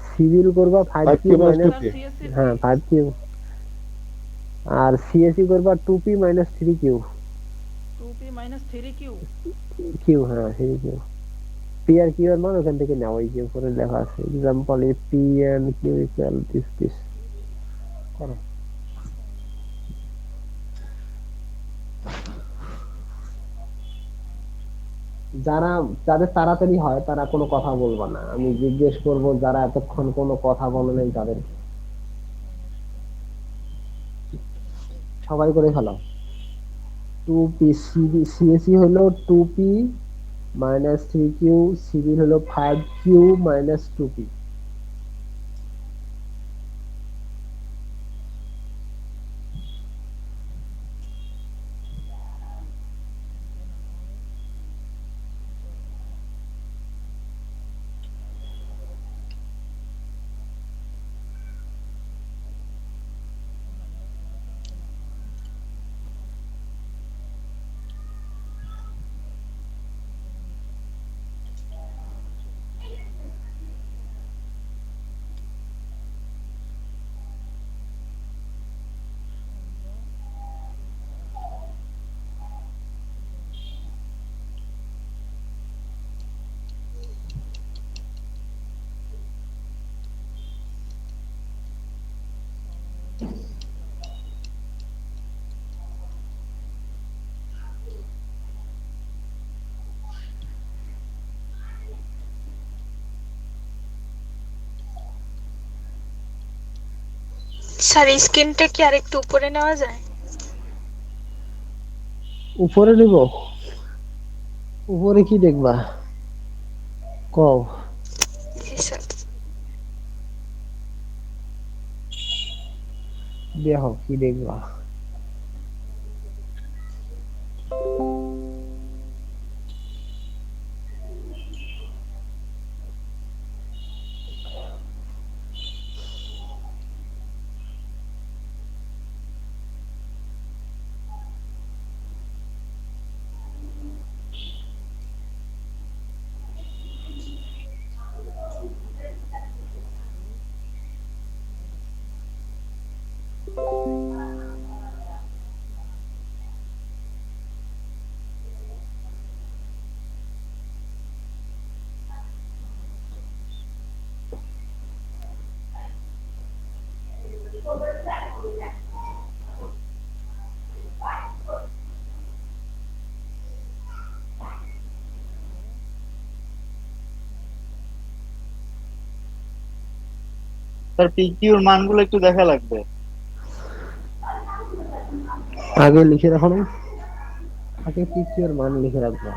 সিভিল করবা 5q
5q minus
minus,
2p।
Sir CSC
হ্যাঁ 5q, আর সিএসি করবা 2p minus 3q,
2p minus 3q।
Q, হ্যাঁ 3q। পি আর কিউ এর মান ওখান থেকে নাও, এই যে উপরে লেখা আছে এক্সাম্পল এ P and Q equal this করো। যারা, যাদের তাড়াতাড়ি হয় তারা কোনো কথা বলবা না, আমি জিজ্ঞেস করব যারা এতক্ষণ কোনো কথা বলে নাই তাদের। সবাই করে ফেলো। 2p সিএসি হলো 2p মাইনাস 3q, সিভিল হলো 5q মাইনাস 2p।
স্যার স্ক্রিনটা কি আরেকটু উপরে নেওয়া যায়?
উপরে নিব? উপরে কি দেখবা কও?
জি স্যার।
দেখো কি দেখবা।
স্যার পিকিউর মানগুলো একটু দেখা লাগবে।
আগে লিখে রাখো না, আগে পিকিউ এর মান লিখে রাখবা।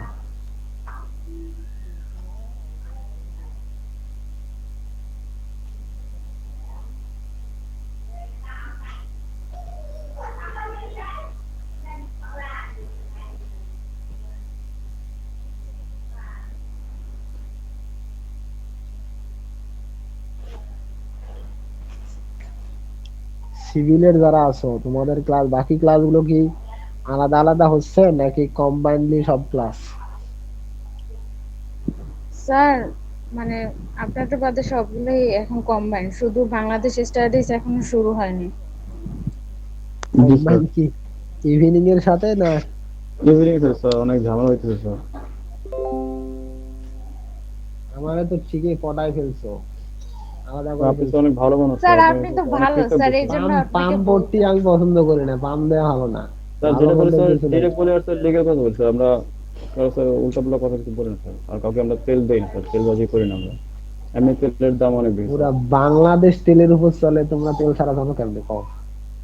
সিভিলের যারা আছো তোমাদের ক্লাস বাকি ক্লাসগুলো কি আলাদা আলাদা হচ্ছে নাকি কম্বাইনলি সব ক্লাস?
স্যার মানে আপনাদের বাদে সবগুলোই এখন কম্বাইন, শুধু বাংলাদেশ স্টাডিজ এখনো শুরু হয়নি।
জি স্যার।
কম্বাইন কি ইভিনিং এর সাথে না?
ইভিনিং স্যার অনেক ঝামেলা হইতেছে স্যার।
আমারে তো ঠিকই পটায় ফেলছো, আলাদা করে
আপনি তো
ফেলছো।
অনেক ভালো মানুষ
স্যার
স্যার,
আপনি তো
অনেক
ভালো
কৃতজ্ঞ
স্যার, এই
স্যার।
জন্য
পাম পাম
আপনাকে
পট্টি
বললাম।
আমি পছন্দ করি না, পাম দেওয়া ভালো না।
স্যার
ভালো
যেটা বলে
বলতে
স্যার
কিছু নেই।
ডিরেক্ট বলে আর স্যার লিগেল কথা বলছে, আমরা কারো স্যার উল্টাপাল্টা কথা কিছু বলি না স্যার। আর কাউকে আমরা তেল দেই না স্যার, তেলবাজি করি না আমরা। এমনি তেলের দাম অনেক বেশি
পুরা
স্যার।
বাংলাদেশ তেলের উপর চলে, তোমরা তেল ছাড়া জানো কেমনে কও?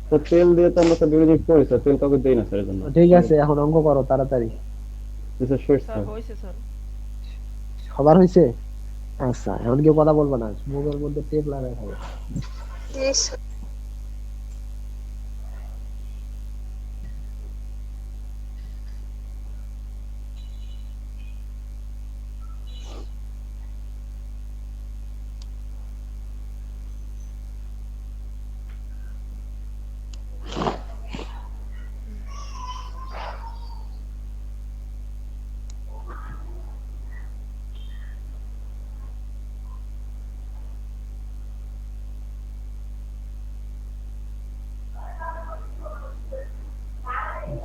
স্যার তেল দিয়ে তো আমরা স্যার বিভিন্ন জিনিস করি স্যার, তেল কাউকে দেই না স্যার এর জন্য।
ঠিক আছে, এখন অঙ্ক করো তাড়াতাড়ি।
জি স্যার শিওর
স্যার
স্যার।
হয়েছে স্যার।
সবার হয়েছে? আচ্ছা, এখন কেউ কথা বলবে না, মুখের মধ্যে টেপ লাগাই থাকবে।
Yes.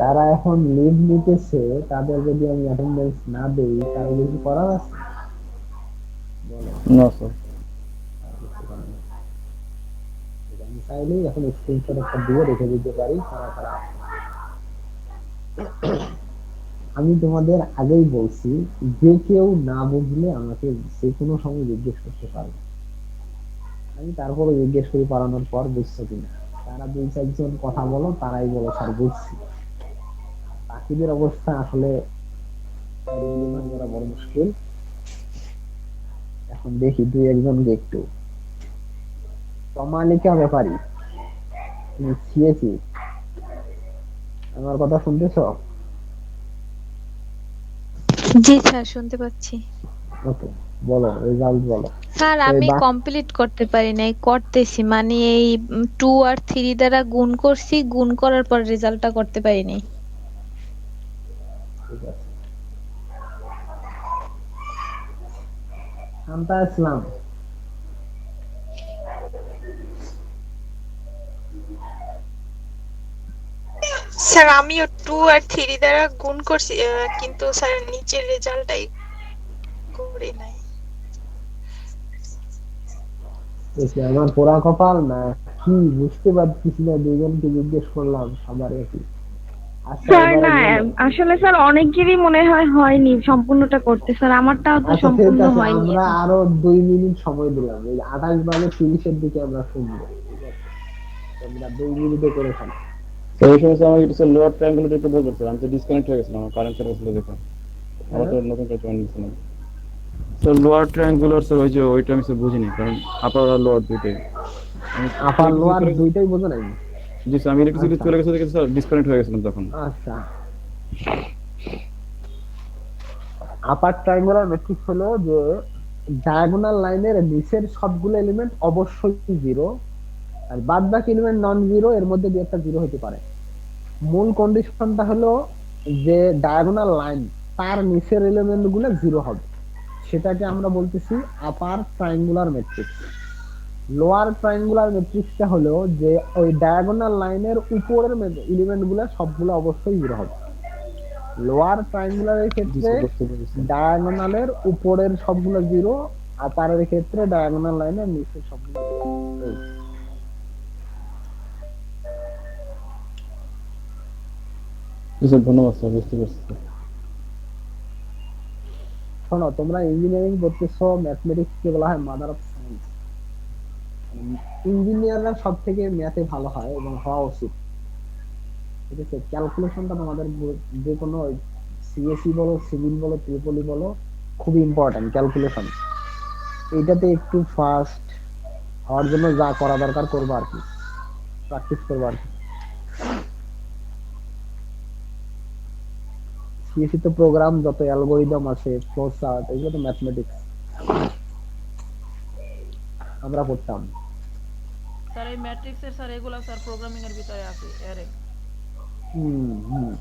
তারা এখন লিভ নিতেছে, তাদের যদি আমি অ্যাটেন্ডেন্স না দেই তাহলে কিছু করার আছে? বলো।
না স্যার।
আমি চাইলেই এখন স্ক্রিনশট একটা দিয়ে রেখে দিতে পারি তারা তারা। আমি তোমাদের আগেই বলছি, যে কেউ না বুঝলে আমাকে যে কোনো সময় জিজ্ঞেস করতে পারবে। আমি তারপরে জিজ্ঞেস করি পড়ানোর পর বুঝছো কিনা। তারা দুই চারজন কথা বলো, তারাই বলো স্যার বুঝছি। বাকিদের অবস্থা আসলে অনুমান করা বড় মুশকিল। এখন দেখি দুই একজনকে একটু। তমালিকা ব্যাপারী, তুমি সিএসি, আমার কথা শুনতেছো?
জি স্যার, শুনতে পাচ্ছি।
ওকে, বলো রেজাল্ট বলো।
স্যার
এই
আমি
বা-
কমপ্লিট করতে পারি নাই, করতেছি মানে এই 2 আর 3 দ্বারা গুণ করছি, গুণ করার পর রেজাল্টটা করতে পারি নাই।
ঠিক আছে। শান্তা ইসলাম,
স্যার আমিও 2 আর 3 দ্বারা গুণ করছি, কিন্তু স্যার নিচের রেজাল্টটাই করি নাই।
দেখি আমার পোড়া কপাল না কি বুঝতে পারতেছি না, দুজনকে জিজ্ঞেস করলাম সবার একই। আচ্ছা
স্যার
এবারে
না,
বলো।
আসলে স্যার অনেকেরই মনে হয় হয়নি সম্পূর্ণটা করতে, স্যার আমারটাও তো
আচ্ছা ঠিক
সম্পূর্ণ
আছে,
হয়নি
আমরা
এখন।
আরো 2 মিনিট সময় দিলাম, এই 28 বাজে 30-এর দিকে আমরা শুনবো, ঠিক আছে? তোমরা 2 মিনিটে করে ফেলো।
স্যার এই সময় আমাকে একটু স্যার লোয়ার ট্রায়াঙ্গুলার একটু বলবেন স্যার, আমি তো ডিসকানেক্ট হয়ে গেছিলাম, আমার কারেন্ট চলে গেছিল দেখে। আবার তো নতুন করে জয়েন দিয়েছিলাম। স্যার লোয়ার ট্রায়াঙ্গুলার স্যার ওই যে ওইটা আমি স্যার বুঝিনি, কারণ আপার আর লোয়ার দুইটাই।
আপার লোয়ার দুইটাই বোঝো নাই?
জি স্যার, আমি ইলেকট্রিসিটি
আচ্ছা।
চলে গেছে দেখে স্যার ডিসকানেক্ট হয়ে গেছিলাম তখন।
আচ্ছা, আপার ট্রায়াঙ্গুলার ম্যাট্রিক্স হলো যে ডায়াগোনাল লাইনের নিচের সবগুলো এলিমেন্ট অবশ্যই জিরো, আর বাদ বাকি এলিমেন্ট নন জিরো, এর মধ্যে দিয়ে একটা জিরো হতে পারে। মূল কন্ডিশনটা হলো যে ডায়াগোনাল লাইন তার নিচের এলিমেন্ট গুলো জিরো হবে, সেটাকে আমরা বলতেছি আপার ট্রায়াঙ্গুলার ম্যাট্রিক্স। লোয়ার ট্রায়াঙ্গুলার ম্যাট্রিক্সটা হলো যে ওই ডায়াগোনাল লাইনের উপরের এলিমেন্ট গুলো সবগুলো অবশ্যই জিরো হবে। লোয়ার ট্রায়াঙ্গুলারের
জি
ক্ষেত্রে
স্যার বুঝতে পেরেছি।
ডায়াগোনালের উপরের সবগুলো জিরো, আপারের ক্ষেত্রে ডায়াগোনাল লাইনের নিচের সবগুলো zero।
জি স্যার ধন্যবাদ স্যার, বুঝতে পারছি স্যার।
শোনো, তোমরা ইঞ্জিনিয়ারিং করতেছো, ম্যাথমেটিক্স কে বলা হয় মাদার অফ সায়েন্স। ইঞ্জিনিয়াররা সব থেকে ম্যাথে ভালো হয় এবং হওয়া উচিত, ঠিক আছে? ক্যালকুলেশনটা তোমাদের যে কোনো সিএসসি বলো, সিভিল বলো, ট্রিপলি বলো, খুবই ইম্পর্টেন্ট ক্যালকুলেশন। এইটাতে একটু ফাস্ট হওয়ার জন্য যা করা দরকার করবো আর কি, প্র্যাকটিস করবো আর কি। সিএসসি তো প্রোগ্রাম যত অ্যালগরিদম আছে, ফ্লো চার্ট, এগুলো তো ম্যাথমেটিক্স আমরা করতাম।
স্যার এই ম্যাট্রিক্সের স্যার এগুলা স্যার প্রোগ্রামিং এর ভিতরে আছে অ্যারে।
হুম হুম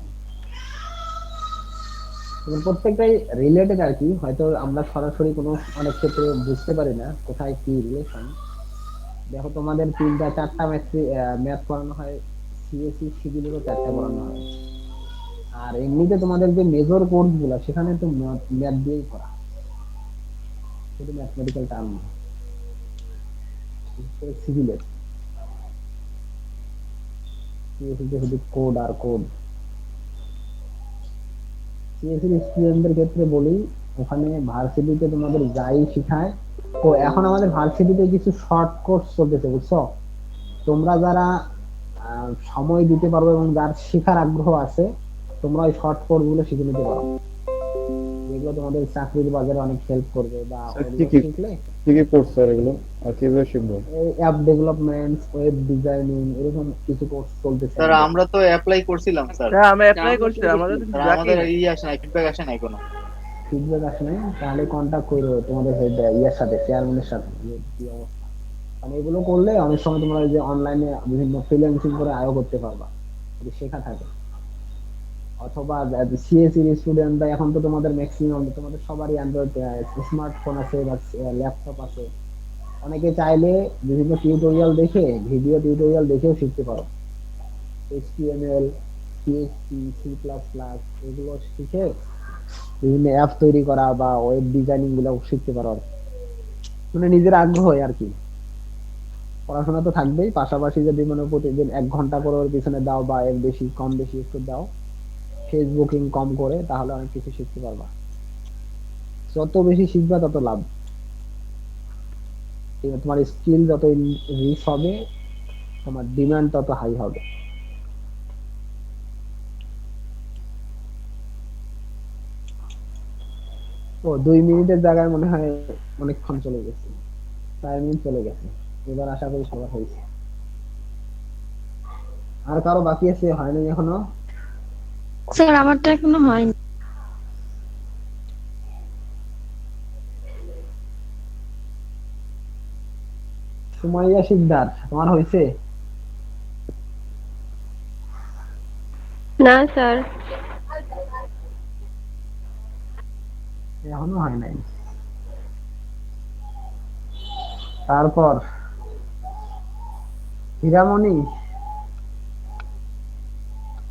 এবং প্রত্যেকটাই রিলেটেড আর কি, হয়তো আমরা সরাসরি কোনো অনেক ক্ষেত্রে বুঝতে পারি না কোথায় কি রিলেশন। দেখো তোমাদের 3টা 4টা ম্যাথ পড়ানো হয়, সিএসসি সিভিলেরও 4টা পড়ানো হয়, আর এমনিতে তোমাদের যে মেজর কোর্স গুলা সেখানে তো ম্যাথ দিয়েই পড়া, শুধু ম্যাথমেটিক্যাল টার্ম না। সিভিলের সিএসসি তে শুধু কোড আর কোড। সিএসসি স্টুডেন্টদের ক্ষেত্রে বলি, ওখানে ভার্সিটিতে তোমাদের যাই শিখায়, তো এখন আমাদের ভার্সিটিতে কিছু শর্ট কোর্স চলতেছে বুঝছো। তোমরা যারা সময় দিতে পারো এবং যার শেখার আগ্রহ আছে, তোমরা ওই শর্ট কোর্স গুলো শিখে নিতে পারো, যেগুলো তোমাদের চাকরির বাজারে অনেক হেল্প করবে। বা শিখলে
কি কি কোর্স স্যার এগুলো, আর কিভাবে শিখবো?
অ্যাপ ডেভেলপমেন্ট, ওয়েব ডিজাইনিং, এরকম কিছু কোর্স চলতেছে।
স্যার আমরা তো অ্যাপ্লাই করছিলাম স্যার।
হ্যাঁ আমি অ্যাপ্লাই করছিলাম, আমাদের
স্যার আমাদের আসে নাই, ফিডব্যাক আসে নাই কোনো।
ফিডব্যাক আসে নাই, তাহলে কন্টাক্ট করো তোমাদের হেড ইয়ার সাথে, চেয়ারম্যানের সাথে, যে কি অবস্থা। মানে এগুলো করলে অনেক সময় তোমরা যে অনলাইনে বিভিন্ন ফ্রিল্যান্সিং করে আয়ও করতে পারবা যদি শেখা থাকে। অথবা সিএসসি স্টুডেন্টরা এখন তো তোমাদের ম্যাক্সিমাম তোমাদের সবারই অ্যান্ড্রয়েড স্মার্টফোন আছে বা ল্যাপটপ আছে, অনেকে চাইলে বিভিন্ন টিউটোরিয়াল দেখে, ভিডিও টিউটোরিয়াল দেখেও শিখতে পারো। HTML, PHP, C++ এগুলো শিখে বিভিন্ন অ্যাপ তৈরি করা বা ওয়েব ডিজাইনিং গুলো শিখতে পারো আর কি। মানে নিজের আগ্রহ আর কি। পড়াশোনা তো থাকবেই, পাশাপাশি যদি মনে প্রতিদিন 1 ঘন্টা করে ওর পিছনে দাও বা এর বেশি কম বেশি একটু দাও, ফেসবুকিং কম করে, তাহলে অনেক কিছু শিখতে পারবা। যত বেশি শিখবা তত লাভ। তোমার স্কিল যত রিচ হবে, তোমার ডিমান্ড তত হাই হবে। ও 2 মিনিটের জায়গায় মনে হয় অনেকক্ষণ চলে গেছে, 4 মিনিট চলে গেছে। এবার আশা করি সবার হয়েছে। আর কারো বাকি আছে হয়নি এখনো?
স্যার আমারটা এখনো হয়নি।
সুমাইয়া শিকদার, তোমার হয়েছে?
না স্যার।
এখনো হয় নাই। তারপর হীরামণি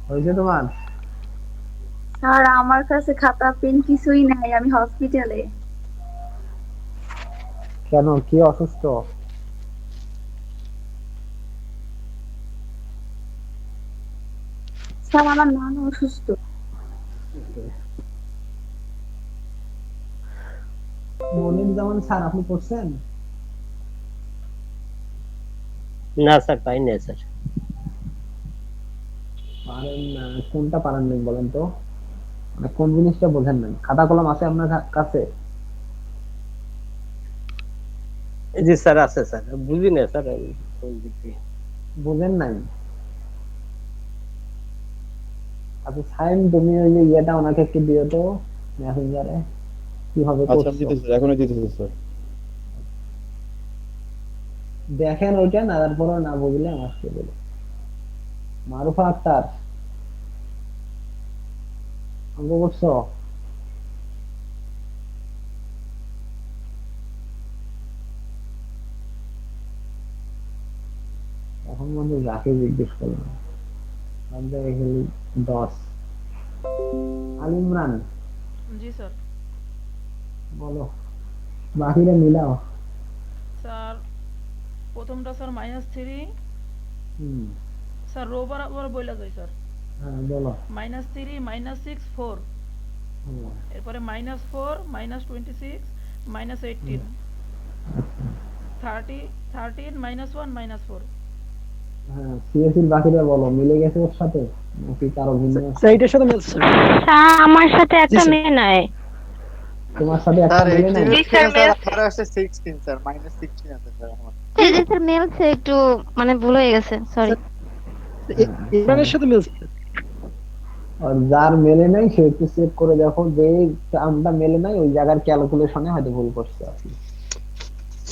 হয়েছে তোমার?
স্যার আমার কাছে খাতা পেন কিছুই নাই, আমি হসপিটালে।
কেন, কি অসুস্থ?
স্যার আমার নানু অসুস্থ।
মনির জামান স্যার আপনি পড়ছেন?
না স্যার পাই না স্যার।
পারেন না? কোনটা পারেন নাই বলেন তো, মানে কোন জিনিসটা বোঝেন নাই? খাতা কলম আছে আপনার কাছে?
জি স্যার আছে স্যার, বুঝি না স্যার।
বুঝেন নাই? আচ্ছা সাইন, তুমি ওই যে ইয়েটা ওনাকে একটু দিও তো মেসেঞ্জারে, কিভাবে
আচ্ছা
করছো
দিতেছি, এখনই দিতেছি স্যার।
দেখেন ওইটা, না তারপরে না বুঝলে আমাকে বলো। মারুফা আক্তার অঙ্ক করছো? এখন মনে যাকে জিজ্ঞেস করলাম, সব জায়গায় খালি 10। আল ইমরান
জি স্যার।
বলো, বাকিরা মিলাও।
স্যার প্রথমটা স্যার -3,
হুম
স্যার রো বরাবর বইলা যায় স্যার।
হ্যাঁ বলো।
-3 -6 4,
হুম,
এরপরে -4 -26 -18 30 13 -1 -4।
হ্যাঁ সিএসির বাকিরা বলো, মিলে গেছে ওর সাথে নাকি কারো ভিন্ন?
এইটার সাথে মিলছে।
স্যার আমার সাথে একটা মেয়ে নাই।
তোমার সাথে একটা
স্যার
মিলে নাই?
স্যার আমার আসছে 16 স্যার, -16 আছে স্যার আমার।
স্যার মেলছে, একটু মানে ভুল হয়ে গেছে, সরি।
ইমরানের সাথে মিলছে।
আর যার মেলে নাই সে একটু চেক করে দেখো, যে টার্মটা মেলে নাই ওই জায়গার ক্যালকুলেশনে হয়তো ভুল করছে আপনি।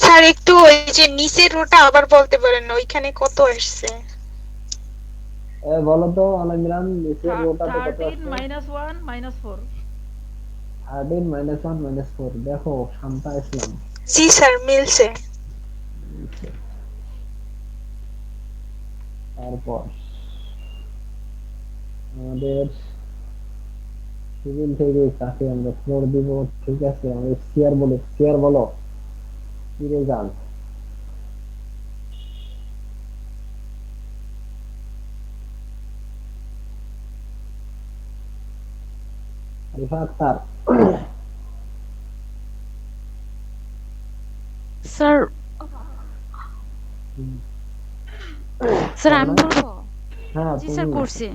স্যার স্যার একটু ওই যে নিচের রোটা আবার বলতে পারেন, ওইখানে কত আসছে?
বলো তো আলমিরান, নিচের রোটাতে কত
13
আসছে?
-1 -4।
13 -1 -4। দেখো শান্তা ইসলাম।
জি স্যার, মিলছে।
তারপর আমাদের সিভিল থেকে কাকে আমরা ফ্লোর দিব? ঠিক আছে, আমাদের সিআর বলো কি result? Arifa Akter.
Sir sir আমি বলবো?
হ্যাঁ
জি স্যার
তুমি
করছি।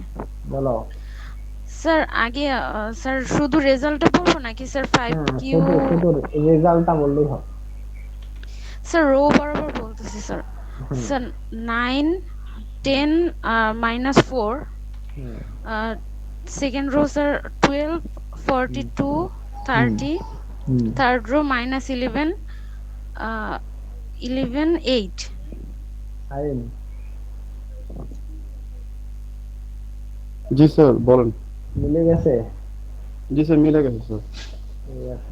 বলো।
স্যার আগে স্যার শুধু রেজাল্টটা বলবো নাকি স্যার 5
হ্যাঁ,
কিউ?
শুধু রেজাল্টটা বললেই হবে।
স্যার রো বরাবর বলতেছি স্যার।
হুম,
স্যার 9 10 -4,
হুম,
সেকেন্ড রো স্যার 12 42 30,
হুম।
Third row -11 11 8।
ফাইন।
জি স্যার বলেন।
মিলে গেছে?
জি স্যার মিলে গেছে স্যার।
ঠিক আছে।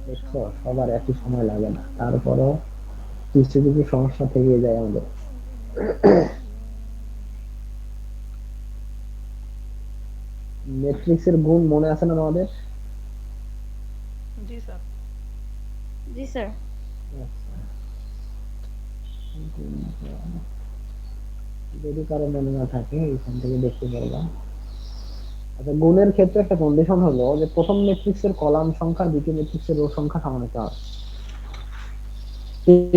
দেখছো সবার একই সময় লাগে না, তারপরও কিছু কিছু সমস্যা থেকে যায় আমাদের। ম্যাট্রিক্সের গুণ মনে আছে না আমাদের?
জি স্যার।
জি স্যার।
যদি কারো মনে না থাকে এখান থেকে দেখতে পারবা। আচ্ছা, গুণের ক্ষেত্রে একটা কন্ডিশন হলো যে প্রথম ম্যাট্রিক্সের কলাম সংখ্যা দ্বিতীয় ম্যাট্রিক্সের রো সংখ্যা সমান হতে হবে।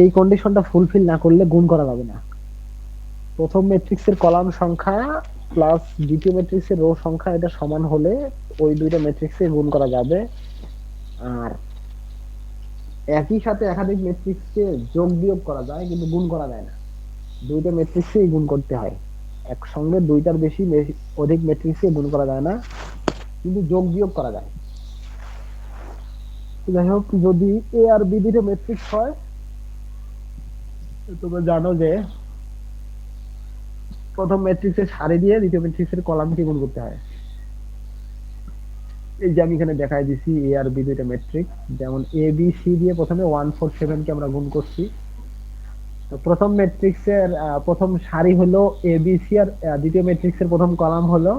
এই কন্ডিশনটা ফুলফিল না করলে গুণ করা যাবে না। প্রথম ম্যাট্রিক্সের কলাম সংখ্যা প্লাস দ্বিতীয় ম্যাট্রিক্সের রো সংখ্যা এটা সমান হলে ওই দুইটা ম্যাট্রিক্সে গুণ করা যাবে। আর একই সাথে একাধিক ম্যাট্রিক্সকে যোগ বিয়োগ করা যায় কিন্তু গুণ করা যায় না। দুইটা ম্যাট্রিক্সেই গুণ করতে হয়। একসঙ্গে দুইটার অধিক ম্যাট্রিক্সে গুণ করা যায় না, কিন্তু যোগ বিয়োগ করা যায়। যাই হোক, যদি এ আর বি দুটো ম্যাট্রিক্স হয়, তোমরা জানো যে প্রথম ম্যাট্রিক্সের সারি দিয়ে দ্বিতীয় ম্যাট্রিক্সের কলামকে গুণ করতে হয়। এই যে আমি এখানে দেখাই দিছি এ আর বি দুইটা ম্যাট্রিক্স, যেমন এ বি সি দিয়ে প্রথমে 147 কে আমরা গুণ করছি। তো প্রথম ম্যাট্রিক্সের প্রথম সারি হলো এ বি সি, আর দ্বিতীয় ম্যাট্রিক্সের প্রথম কলাম হলো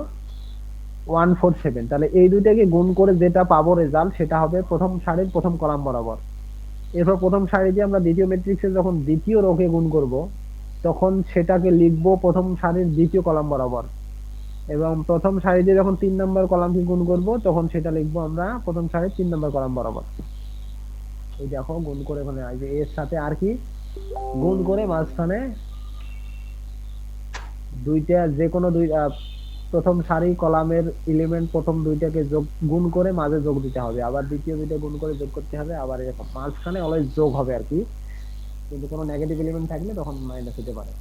147। তাহলে এই দুইটাকে গুণ করে যেটা পাবো রেজাল্ট সেটা হবে প্রথম সারির প্রথম কলাম বরাবর। এরপর প্রথম সারি দিয়ে আমরা দ্বিতীয় ম্যাট্রিক্সে যখন দ্বিতীয় রোকে গুণ করব তখন সেটাকে লিখবো প্রথম সারির দ্বিতীয় কলাম বরাবর, এবং প্রথম সারি দিয়ে যখন 3 নম্বর কলামকে গুণ করব তখন সেটা লিখবো আমরা প্রথম সারির 3 নম্বর কলাম বরাবর। এই দেখো গুণ করে ওখানে এর সাথে আর কি গুণ করে মাঝখানে দুইটা যে কোনো দুই প্রথম সারি কলামের এলিমেন্ট প্রথম দুইটাকে যোগ গুণ করে মাঝে যোগ দিতে হবে, আবার দ্বিতীয় দুইটা গুণ করে যোগ করতে হবে, আবার এরকম মাঝখানে অলওয়েজ যোগ হবে আর কি। কিন্তু কোনো নেগেটিভ এলিমেন্ট থাকলে তখন মাইনাস হতে পারে।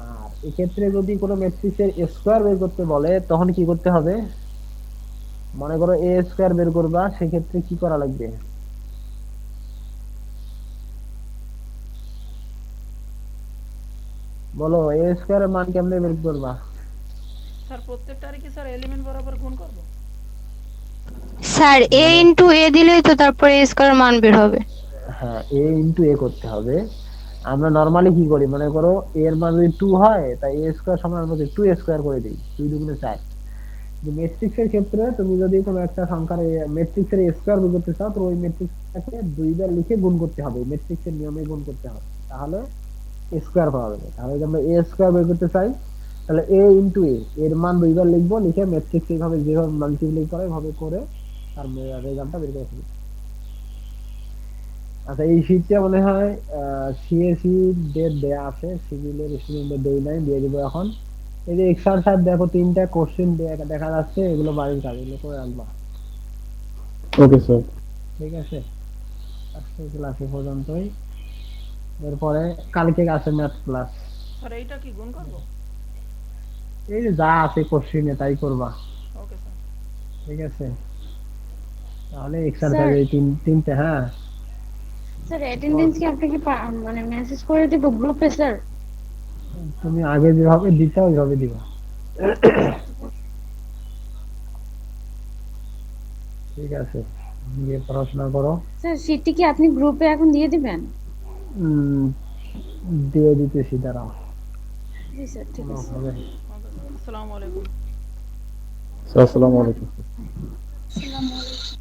আর এক্ষেত্রে যদি কোনো ম্যাট্রিক্সের স্কয়ার বের করতে বলে তখন কি করতে হবে? মনে করো এ স্কয়ার বের করবা, সেক্ষেত্রে কি করা লাগবে? বলো, এ স্কয়ারের মান কেমনে বের করবা?
স্যার প্রত্যেকটারই কি স্যার এলিমেন্ট বরাবর গুণ করব?
স্যার এ ইনটু এ দিলেই তো তারপরে এ স্কয়ার মান বের হবে।
হ্যাঁ, এ ইনটু এ করতে হবে। আমরা নরমালি কি করি, মনে করো এর মান যদি 2 হয় তাই এ স্কয়ার সমান আমরা 2 স্কয়ার করে দিই, 2 দুগুণে 4। ম্যাট্রিক্সের ক্ষেত্রে তুমি যদি কোনো একটা সংখ্যার ম্যাট্রিক্সের স্কয়ার বের করতে চাও তো ওই ম্যাট্রিক্সটাকে দুইবার লিখে গুণ করতে হবে, ম্যাট্রিক্সের নিয়মে গুণ করতে হবে, তাহলে স্কয়ার পাওয়া যাবে। তাহলে যদি আমরা এ স্কয়ার বের করতে চাই তাহলে এ ইনটু এ এর মান দুইবার লিখবো, লিখে ম্যাট্রিক্স এইভাবে যেভাবে মাল্টিপ্লাই করে এভাবে করে তার রেজাল্টটা বের করে ফেলবো। আচ্ছা, এই শীটটা মনে হয় সিএসি ডেট দেয়া আছে, সিভিলের স্টুডেন্টদের দেই নাই, দিয়ে দিব এখন। এই যে এক্সারসাইজ দেখো 3টা কোশ্চেন দেখা যাচ্ছে, এগুলো বাড়ির কাজ, এগুলো করে রাখবা।
Okay sir.
ঠিক আছে, আজকে ক্লাস এ পর্যন্তই। এরপরে কালকে আছে ম্যাথ ক্লাস।
স্যার এইটা কি গুণ করব?
এই যে যা আছে কোশ্চেনে তাই করবা,
ওকে স্যার।
ঠিক আছে? তাহলে এক্সারসাইজ এই তিনটে, হ্যাঁ।
স্যার অ্যাটেন্ডেন্স কি আপনাকে মানে মেসেজ করে দেব গ্রুপে স্যার?
তুমি আগে যেভাবে দিতে ওইভাবে দিবা। ঠিক আছে, গিয়ে পড়াশোনা করো।
স্যার শীটটি কি আপনি গ্রুপে এখন দিয়ে দিবেন?
উম, দিয়ে দিতেছি, দাঁড়াও।
জি স্যার, ঠিক আছে।
হবে।
আসসালামু আলাইকুম।
আসসালামু আলাইকুম।
আসসালামু আলাইকুম।